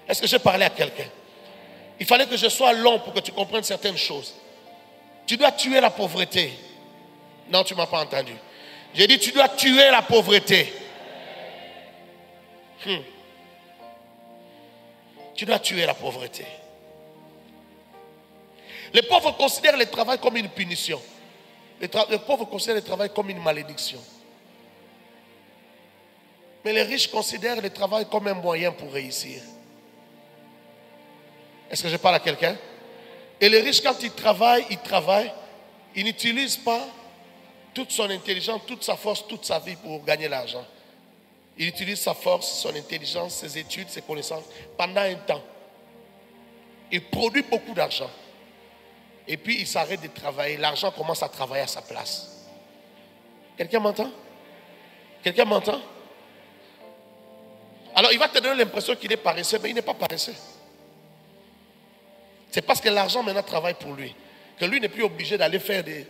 Est-ce que je parlais à quelqu'un? Il fallait que je sois long pour que tu comprennes certaines choses. Tu dois tuer la pauvreté. Non, tu ne m'as pas entendu. J'ai dit, tu dois tuer la pauvreté. Tu dois tuer la pauvreté. Les pauvres considèrent le travail comme une punition. Les pauvres considèrent le travail comme une malédiction. Mais les riches considèrent le travail comme un moyen pour réussir. Est-ce que je parle à quelqu'un? Et les riches, quand ils travaillent, ils n'utilisent pas toute son intelligence, toute sa force, toute sa vie pour gagner l'argent. Il utilise sa force, son intelligence, ses études, ses connaissances pendant un temps. Il produit beaucoup d'argent. Et puis il s'arrête de travailler. L'argent commence à travailler à sa place. Quelqu'un m'entend? Quelqu'un m'entend? Alors il va te donner l'impression qu'il est paresseux, mais il n'est pas paresseux. C'est parce que l'argent maintenant travaille pour lui. Que lui n'est plus obligé d'aller faire des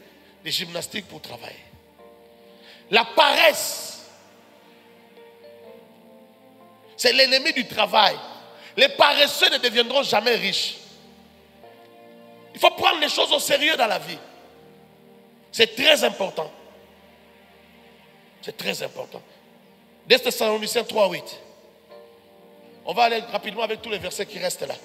gymnastiques pour travailler. La paresse, c'est l'ennemi du travail. Les paresseux ne deviendront jamais riches. Il faut prendre les choses au sérieux dans la vie. C'est très important. C'est très important. 2 Thessaloniciens 3:8. On va aller rapidement avec tous les versets qui restent là.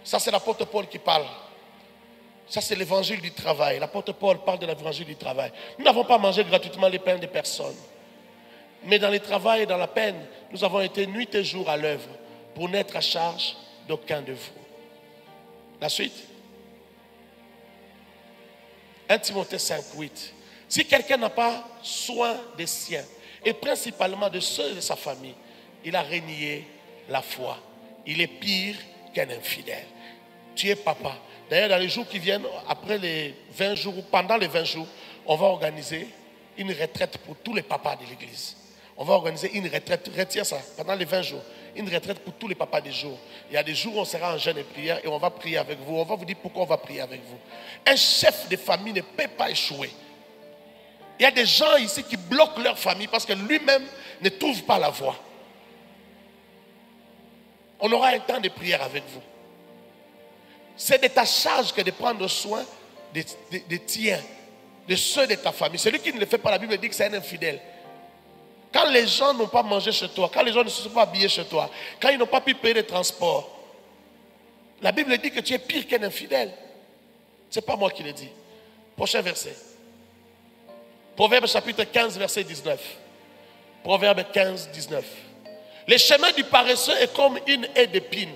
Ça, c'est l'apôtre Paul qui parle. Ça, c'est l'évangile du travail. L'apôtre Paul parle de l'évangile du travail. Nous n'avons pas mangé gratuitement les pains des personnes. Mais dans le travail et dans la peine, nous avons été nuit et jour à l'œuvre pour n'être à charge d'aucun de vous. La suite. 1 Timothée 5:8. Si quelqu'un n'a pas soin des siens, et principalement de ceux de sa famille, il a renié la foi. Il est pire qu'un infidèle. Tu es papa. D'ailleurs, dans les jours qui viennent, après les 20 jours, ou pendant les 20 jours, on va organiser une retraite pour tous les papas de l'église. On va organiser une retraite, retiens ça, pendant les 20 jours. Une retraite pour tous les papas des jours. Il y a des jours où on sera en jeûne et prière et on va prier avec vous. On va vous dire pourquoi on va prier avec vous. Un chef de famille ne peut pas échouer. Il y a des gens ici qui bloquent leur famille parce que lui-même ne trouve pas la voie. On aura un temps de prière avec vous. C'est de ta charge que de prendre soin de tiens, de ceux de ta famille. Celui qui ne le fait pas, la Bible dit que c'est un infidèle. Quand les gens n'ont pas mangé chez toi, quand les gens ne se sont pas habillés chez toi, quand ils n'ont pas pu payer les transports, la Bible dit que tu es pire qu'un infidèle. Ce n'est pas moi qui le dis. Prochain verset. Proverbe chapitre 15, verset 19. Proverbe 15, 19. Le chemin du paresseux est comme une haie d'épines,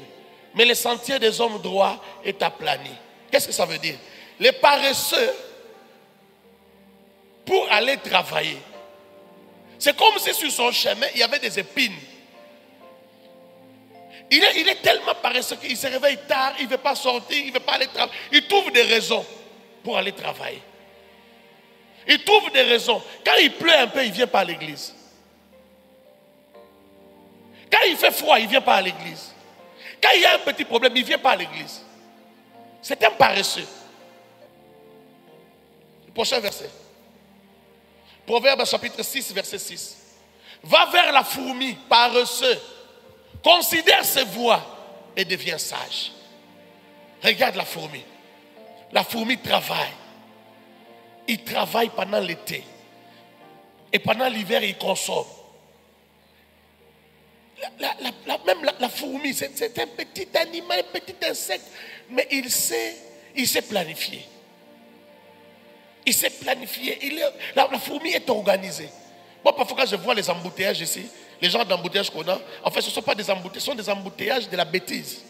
mais le sentier des hommes droits est aplani. Qu'est-ce que ça veut dire? Les paresseux, pour aller travailler, c'est comme si sur son chemin, il y avait des épines. Il est tellement paresseux qu'il se réveille tard, il ne veut pas sortir, il ne veut pas aller travailler. Il trouve des raisons pour aller travailler. Il trouve des raisons. Quand il pleut un peu, il ne vient pas à l'église. Quand il fait froid, il ne vient pas à l'église. Quand il y a un petit problème, il ne vient pas à l'église. C'est un paresseux. Le prochain verset. Proverbe chapitre 6, verset 6. Va vers la fourmi, paresseux. Considère ses voies et deviens sage. Regarde la fourmi. La fourmi travaille. Il travaille pendant l'été. Et pendant l'hiver, il consomme. Même la fourmi, c'est un petit animal, un petit insecte. Mais il sait planifier. Il s'est planifié. La fourmi est organisée. Moi, parfois, quand je vois les embouteillages ici, les gens d'embouteillage qu'on a, en fait, ce ne sont pas des embouteillages, ce sont des embouteillages de la bêtise.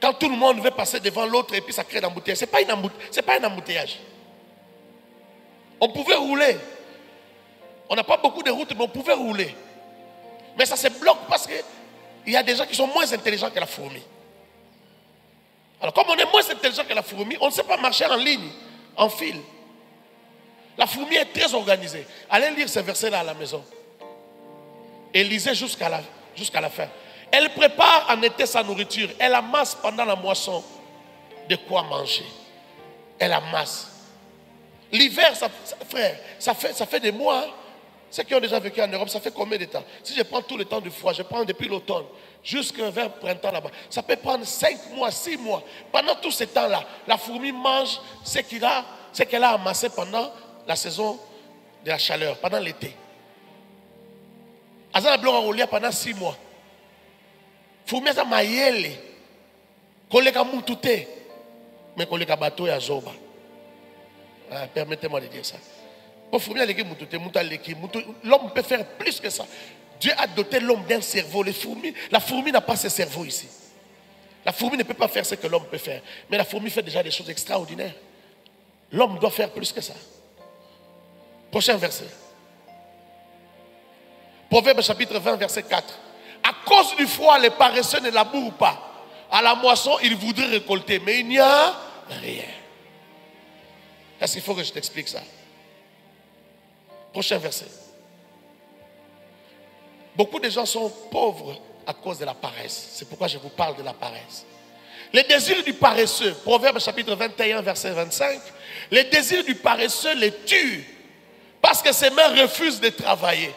Quand tout le monde veut passer devant l'autre et puis ça crée l'embouteillage, ce n'est pas un embouteillage. On pouvait rouler. On n'a pas beaucoup de routes, mais on pouvait rouler. Mais ça se bloque parce qu'il y a des gens qui sont moins intelligents que la fourmi. Alors, comme on est moins intelligent que la fourmi, on ne sait pas marcher en ligne. En fil. La fourmi est très organisée. Allez lire ces versets-là à la maison. Et lisez jusqu'à la fin. Elle prépare en été sa nourriture. Elle amasse pendant la moisson de quoi manger. Elle amasse. L'hiver, frère, ça fait des mois. Ceux qui ont déjà vécu en Europe, ça fait combien de temps? Si je prends tout le temps du froid, je prends depuis l'automne jusqu'à vers le printemps là-bas, ça peut prendre 5 mois, 6 mois. Pendant tout ce temps-là, la fourmi mange ce qu'elle a amassé pendant la saison de la chaleur, pendant l'été. Azana blanc enroulé pendant 6 mois. Fourmi a mayele. Koleka mutute. Mais koleka bateau ya zoba. Permettez-moi de dire ça. L'homme peut faire plus que ça. Dieu a doté l'homme d'un cerveau. La fourmi n'a pas ce cerveau ici. La fourmi ne peut pas faire ce que l'homme peut faire. Mais la fourmi fait déjà des choses extraordinaires. L'homme doit faire plus que ça. Prochain verset. Proverbe chapitre 20, verset 4. À cause du froid, les paresseux ne labourent pas. À la moisson, ils voudraient récolter, mais il n'y a rien. Est-ce qu'il faut que je t'explique ça? Prochain verset. Beaucoup de gens sont pauvres à cause de la paresse. C'est pourquoi je vous parle de la paresse. Les désirs du paresseux, Proverbe chapitre 21, verset 25. Les désirs du paresseux les tuent parce que ses mains refusent de travailler.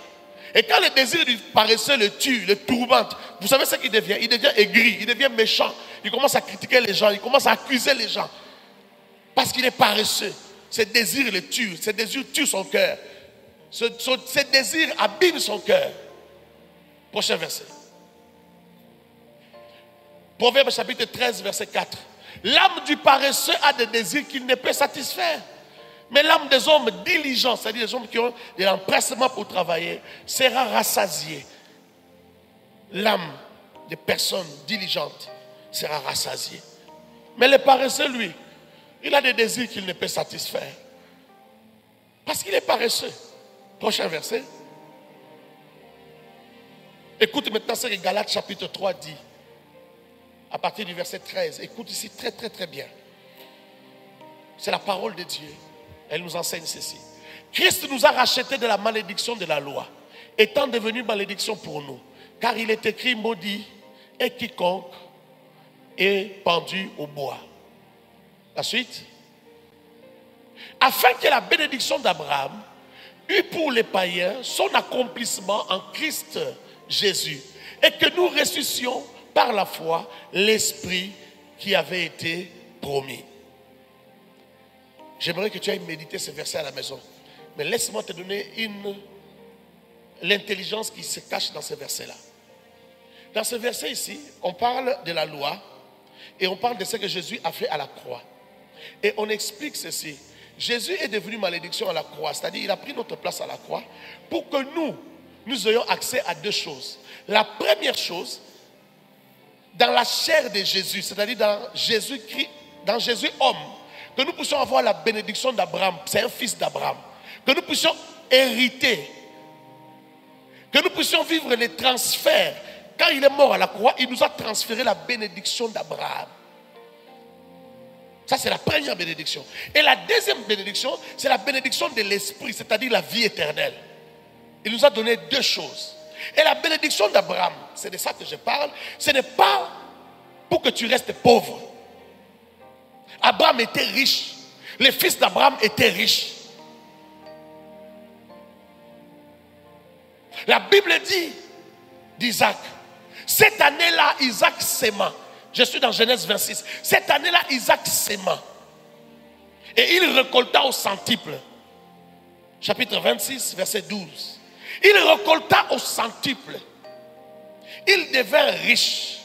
Et quand le désir du paresseux le tue, le tourmente, vous savez ce qu'il devient? Il devient aigri, il devient méchant. Il commence à critiquer les gens, il commence à accuser les gens. Parce qu'il est paresseux. Ses désirs le tuent, ses désirs tuent son cœur. Ses désirs abîment son cœur. Prochain verset. Proverbe chapitre 13, verset 4. L'âme du paresseux a des désirs qu'il ne peut satisfaire. Mais l'âme des hommes diligents, c'est-à-dire des hommes qui ont de l'empressement pour travailler, sera rassasiée. L'âme des personnes diligentes sera rassasiée. Mais le paresseux, lui, il a des désirs qu'il ne peut satisfaire. Parce qu'il est paresseux. Prochain verset. Écoute maintenant ce que Galates chapitre 3 dit. À partir du verset 13. Écoute ici très très très bien. C'est la parole de Dieu. Elle nous enseigne ceci. Christ nous a rachetés de la malédiction de la loi, étant devenu malédiction pour nous. Car il est écrit, maudit est quiconque est pendu au bois. La suite. Afin que la bénédiction d'Abraham eût pour les païens son accomplissement en Christ Jésus, et que nous ressuscitions par la foi l'esprit qui avait été promis. J'aimerais que tu ailles méditer ce verset à la maison. Mais laisse-moi te donner l'intelligence qui se cache dans ce verset-là. Dans ce verset ici, on parle de la loi et on parle de ce que Jésus a fait à la croix. Et on explique ceci. Jésus est devenu malédiction à la croix. C'est-à-dire il a pris notre place à la croix pour que nous ayons accès à deux choses. La première chose, dans la chair de Jésus, c'est-à-dire dans Jésus-Christ, dans Jésus homme, que nous puissions avoir la bénédiction d'Abraham, c'est un fils d'Abraham, que nous puissions hériter, que nous puissions vivre les transferts. Quand il est mort à la croix, il nous a transféré la bénédiction d'Abraham. Ça, c'est la première bénédiction. Et la deuxième bénédiction, c'est la bénédiction de l'esprit, c'est-à-dire la vie éternelle. Il nous a donné deux choses. Et la bénédiction d'Abraham, c'est de ça que je parle, ce n'est pas pour que tu restes pauvre. Abraham était riche. Les fils d'Abraham étaient riches. La Bible dit d'Isaac, cette année-là, Isaac s'aima. Je suis dans Genèse 26. Cette année-là, Isaac s'aima. Et il récolta au centuple. Chapitre 26, verset 12. Il récolta au centuple. Il devint riche.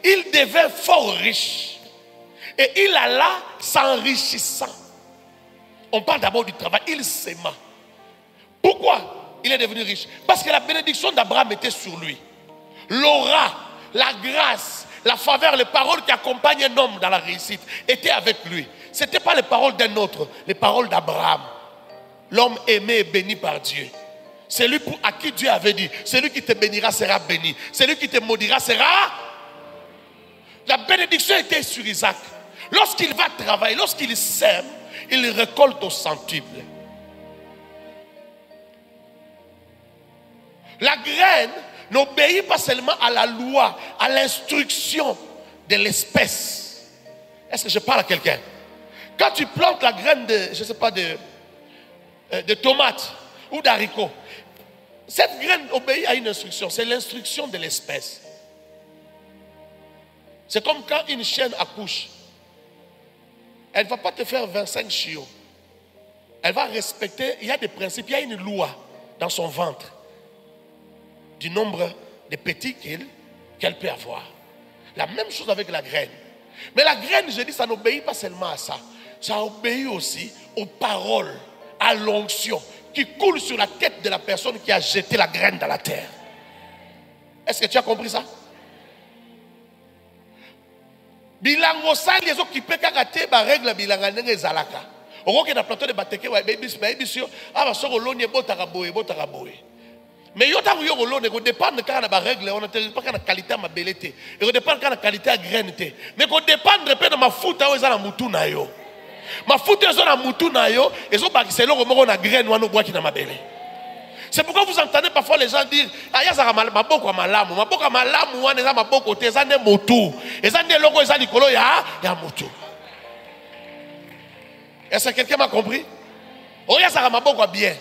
Il devint fort riche. Et il alla s'enrichissant. On parle d'abord du travail. Il s'aima. Pourquoi il est devenu riche? Parce que la bénédiction d'Abraham était sur lui. L'aura, la grâce, la faveur, les paroles qui accompagnent un homme dans la réussite étaient avec lui. Ce n'étaient pas les paroles d'un autre, les paroles d'Abraham. L'homme aimé et béni par Dieu. Celui à qui Dieu avait dit, celui qui te bénira sera béni. Celui qui te maudira sera... La bénédiction était sur Isaac. Lorsqu'il va travailler, lorsqu'il sème, il récolte au centuple. La graine n'obéit pas seulement à la loi, à l'instruction de l'espèce. Est-ce que je parle à quelqu'un? Quand tu plantes la graine de, je ne sais pas, de tomates ou d'haricots, cette graine obéit à une instruction. C'est l'instruction de l'espèce. C'est comme quand une chienne accouche. Elle ne va pas te faire 25 chiots. Elle va respecter, il y a des principes, il y a une loi dans son ventre du nombre de petits qu'elle peut avoir. La même chose avec la graine. Mais la graine, je dis, ça n'obéit pas seulement à ça. Ça obéit aussi aux paroles, à l'onction qui coule sur la tête de la personne qui a jeté la graine dans la terre. Est-ce que tu as compris ça? Bilango sali ezo kipe kaka te ba règle bilanga ndenge ezalaka. Okoke na plateau de bateke wa baby aba soko loni botaka boye. Mais yo ta yo loni ko dépendre kana ba règle on ne pas kana qualité ma belete. Et ko dépendre kana qualité graine te. Mais ko dépendre pe na mafuta o ezala mutu na yo. Mafuta ezo na mutu na yo ezo bakiselo ko moko na graine wana boaki na mabele. C'est pourquoi vous entendez parfois les gens dire ah ya za maboko malamu wana eza maboko te eza ne motu eza ne logo eza likolo ya motu. Est-ce que quelqu'un m'a compris? Oh ya za maboko bien.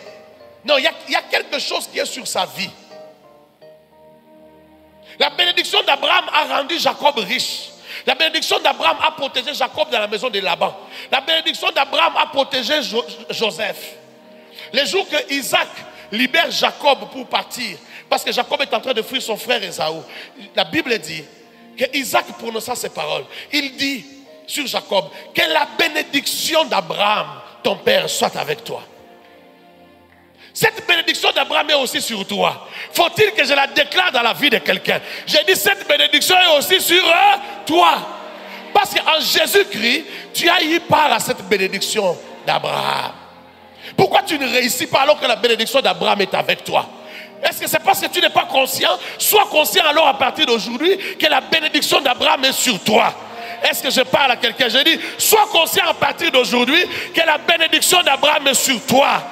Non, il y a quelque chose qui est sur sa vie. La bénédiction d'Abraham a rendu Jacob riche. La bénédiction d'Abraham a protégé Jacob dans la maison de Laban. La bénédiction d'Abraham a protégé Joseph. Les jours que Isaac libère Jacob pour partir, parce que Jacob est en train de fuir son frère Ésaü. La Bible dit que Isaac prononça ces paroles. Il dit sur Jacob que la bénédiction d'Abraham, ton père, soit avec toi. Cette bénédiction d'Abraham est aussi sur toi. Faut-il que je la déclare dans la vie de quelqu'un? J'ai dit cette bénédiction est aussi sur toi. Parce qu'en Jésus-Christ, tu as eu part à cette bénédiction d'Abraham. Pourquoi tu ne réussis pas alors que la bénédiction d'Abraham est avec toi? Est-ce que c'est parce que tu n'es pas conscient? Sois conscient alors à partir d'aujourd'hui que la bénédiction d'Abraham est sur toi. Est-ce que je parle à quelqu'un? Je dis, sois conscient à partir d'aujourd'hui que la bénédiction d'Abraham est sur toi.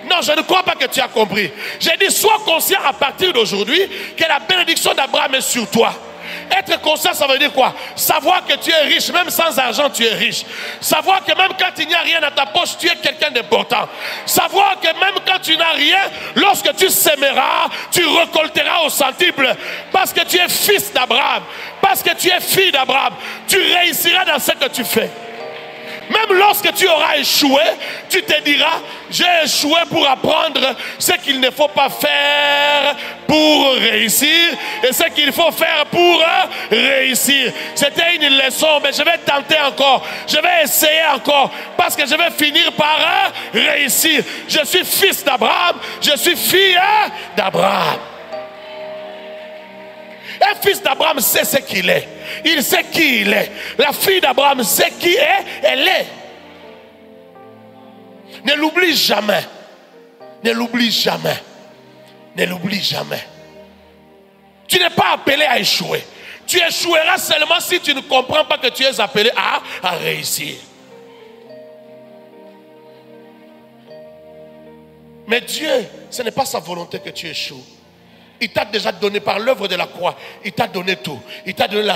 Non, je ne crois pas que tu as compris. J'ai dit, sois conscient à partir d'aujourd'hui que la bénédiction d'Abraham est sur toi. Être conscient, ça veut dire quoi? Savoir que tu es riche, même sans argent, tu es riche. Savoir que même quand il n'y a rien dans ta poche, tu es quelqu'un d'important. Savoir que même quand tu n'as rien, lorsque tu sèmeras, tu récolteras au centuple. Parce que tu es fils d'Abraham. Parce que tu es fille d'Abraham. Tu réussiras dans ce que tu fais. Même lorsque tu auras échoué, tu te diras, j'ai échoué pour apprendre ce qu'il ne faut pas faire pour réussir et ce qu'il faut faire pour réussir. C'était une leçon, mais je vais tenter encore. Je vais essayer encore parce que je vais finir par réussir. Je suis fils d'Abraham, je suis fille d'Abraham. Un fils d'Abraham sait ce qu'il est. Il sait qui il est. La fille d'Abraham sait qui elle est. Ne l'oublie jamais. Ne l'oublie jamais. Ne l'oublie jamais. Tu n'es pas appelé à échouer. Tu échoueras seulement si tu ne comprends pas que tu es appelé à réussir. Mais Dieu, ce n'est pas sa volonté que tu échoues. Il t'a déjà donné par l'œuvre de la croix. Il t'a donné tout. Il t'a donné la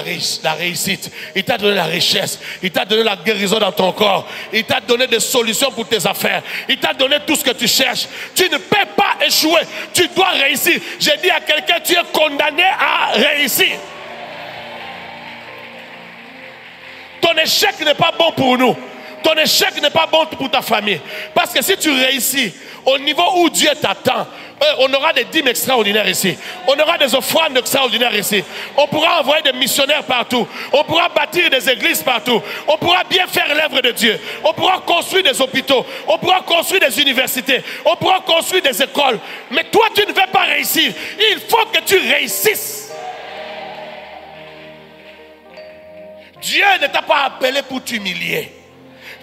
réussite. Il t'a donné la richesse. Il t'a donné la guérison dans ton corps. Il t'a donné des solutions pour tes affaires. Il t'a donné tout ce que tu cherches. Tu ne peux pas échouer. Tu dois réussir. J'ai dit à quelqu'un, tu es condamné à réussir. Ton échec n'est pas bon pour nous. Ton échec n'est pas bon pour ta famille. Parce que si tu réussis au niveau où Dieu t'attend, on aura des dîmes extraordinaires ici. On aura des offrandes extraordinaires ici. On pourra envoyer des missionnaires partout. On pourra bâtir des églises partout. On pourra bien faire l'œuvre de Dieu. On pourra construire des hôpitaux. On pourra construire des universités. On pourra construire des écoles. Mais toi, tu ne veux pas réussir. Il faut que tu réussisses. Dieu ne t'a pas appelé pour t'humilier.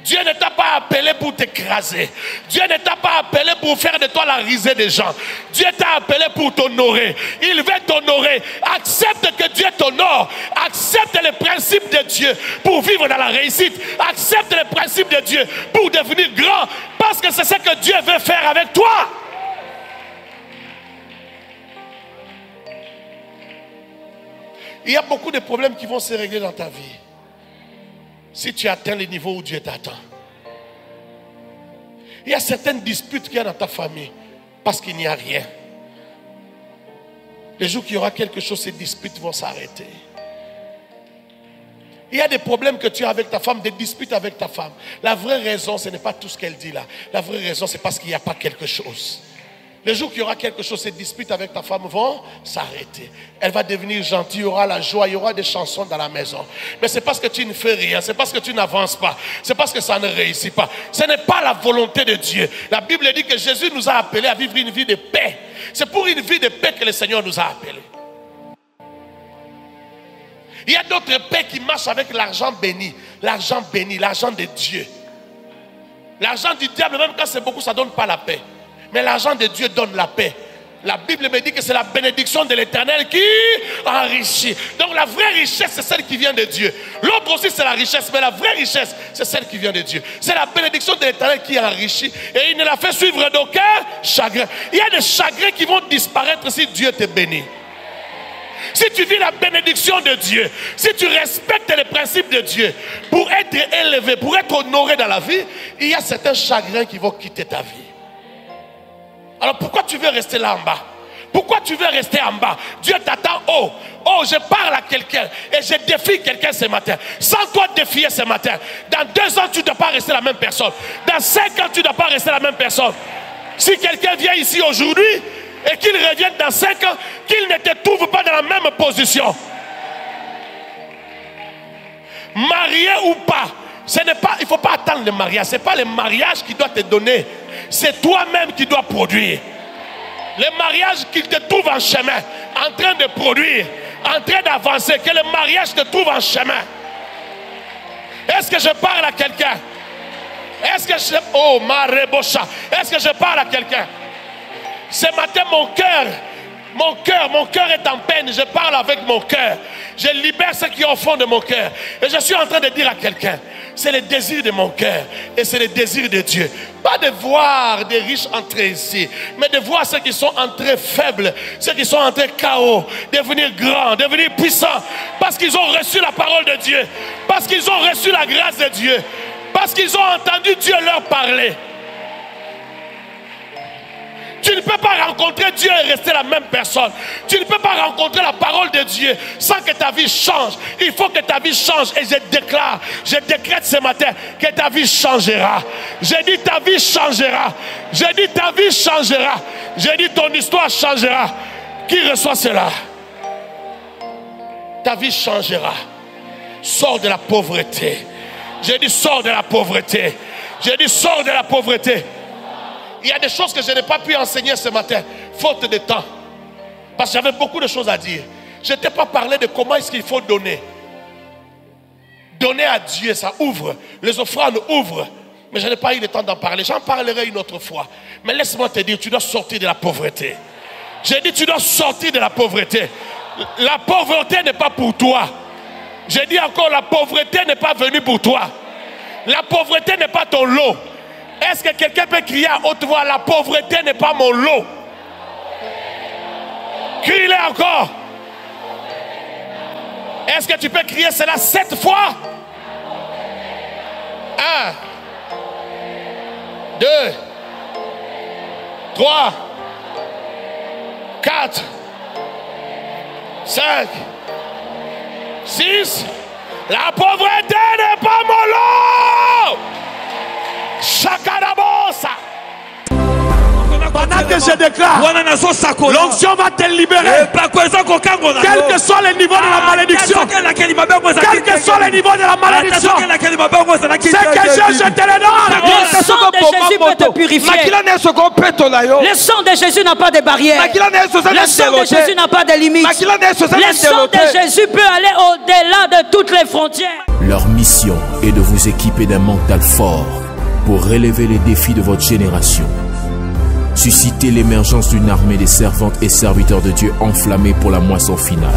Dieu ne t'a pas appelé pour t'écraser. Dieu ne t'a pas appelé pour faire de toi la risée des gens. Dieu t'a appelé pour t'honorer. Il veut t'honorer. Accepte que Dieu t'honore. Accepte les principes de Dieu pour vivre dans la réussite. Accepte les principes de Dieu pour devenir grand. Parce que c'est ce que Dieu veut faire avec toi. Il y a beaucoup de problèmes qui vont se régler dans ta vie. Si tu atteins le niveau où Dieu t'attend. Il y a certaines disputes qu'il y a dans ta famille parce qu'il n'y a rien. Le jour qu'il y aura quelque chose, ces disputes vont s'arrêter. Il y a des problèmes que tu as avec ta femme, des disputes avec ta femme. La vraie raison, ce n'est pas tout ce qu'elle dit là. La vraie raison, c'est parce qu'il n'y a pas quelque chose. Le jour qu'il y aura quelque chose, ces disputes avec ta femme vont s'arrêter. Elle va devenir gentille, il y aura la joie, il y aura des chansons dans la maison. Mais c'est parce que tu ne fais rien, c'est parce que tu n'avances pas, c'est parce que ça ne réussit pas. Ce n'est pas la volonté de Dieu. La Bible dit que Jésus nous a appelés à vivre une vie de paix. C'est pour une vie de paix que le Seigneur nous a appelés. Il y a d'autres paix qui marchent avec l'argent béni, l'argent de Dieu. L'argent du diable, même quand c'est beaucoup, ça ne donne pas la paix. Mais l'argent de Dieu donne la paix. La Bible me dit que c'est la bénédiction de l'Éternel qui enrichit. Donc la vraie richesse, c'est celle qui vient de Dieu. L'autre aussi, c'est la richesse. Mais la vraie richesse, c'est celle qui vient de Dieu. C'est la bénédiction de l'Éternel qui enrichit. Et il ne la fait suivre d'aucun chagrin. Il y a des chagrins qui vont disparaître si Dieu te bénit. Si tu vis la bénédiction de Dieu, si tu respectes les principes de Dieu, pour être élevé, pour être honoré dans la vie, il y a certains chagrins qui vont quitter ta vie. Alors pourquoi tu veux rester là en bas? Pourquoi tu veux rester en bas? Dieu t'attend haut. Oh, je parle à quelqu'un et je défie quelqu'un ce matin. Sans toi défier ce matin, dans 2 ans, tu ne dois pas rester la même personne. Dans 5 ans, tu ne dois pas rester la même personne. Si quelqu'un vient ici aujourd'hui et qu'il revienne dans 5 ans, qu'il ne te trouve pas dans la même position. Marié ou pas, il ne faut pas attendre le mariage. Ce n'est pas le mariage qui doit te donner. C'est toi-même qui dois produire. Le mariage qu'il te trouve en chemin, en train de produire, en train d'avancer, que le mariage te trouve en chemin. Est-ce que je parle à quelqu'un? Est-ce que je... Oh, ma rebocha. Est-ce que je parle à quelqu'un? Ce matin, mon cœur est en peine. Je parle avec mon cœur. Je libère ce qui est au fond de mon cœur. Et je suis en train de dire à quelqu'un, c'est le désir de mon cœur et c'est le désir de Dieu. Pas de voir des riches entrer ici, mais de voir ceux qui sont entrés faibles, ceux qui sont entrés chaos, devenir grands, devenir puissants, parce qu'ils ont reçu la parole de Dieu, parce qu'ils ont reçu la grâce de Dieu, parce qu'ils ont entendu Dieu leur parler. Tu ne peux pas rencontrer Dieu et rester la même personne. Tu ne peux pas rencontrer la parole de Dieu sans que ta vie change. Il faut que ta vie change. Et je décrète ce matin que ta vie changera. J'ai dit ta vie changera. J'ai dit ta vie changera. J'ai dit ton histoire changera. Qui reçoit cela? Ta vie changera. Sors de la pauvreté. J'ai dit sors de la pauvreté. J'ai dit sors de la pauvreté. Il y a des choses que je n'ai pas pu enseigner ce matin, faute de temps. Parce que j'avais beaucoup de choses à dire. Je ne t'ai pas parlé de comment est-ce qu'il faut donner. Donner à Dieu, ça ouvre. Les offrandes ouvrent. Mais je n'ai pas eu le temps d'en parler. J'en parlerai une autre fois. Mais laisse-moi te dire, tu dois sortir de la pauvreté. J'ai dit, tu dois sortir de la pauvreté. La pauvreté n'est pas pour toi. J'ai dit encore, la pauvreté n'est pas venue pour toi. La pauvreté n'est pas ton lot. Est-ce que quelqu'un peut crier à haute voix, la pauvreté n'est pas mon lot? Crie-le encore. Est-ce que tu peux crier cela 7 fois? 1, 2, 3, 4, 5, 6. La pauvreté n'est pas mon lot. Chakarabosa. Pendant que je déclare, l'onction va te libérer. Quel que soit le niveau de la malédiction, quel que soit le niveau de la malédiction, c'est que je te le donne. Le sang de Jésus peut te purifier. Le sang de Jésus n'a pas de barrière. Le sang de Jésus n'a pas de limite. Le sang de Jésus peut aller au-delà de toutes les frontières. Leur mission est de vous équiper d'un mental fort pour relever les défis de votre génération. Susciter l'émergence d'une armée des servantes et serviteurs de Dieu enflammés pour la moisson finale.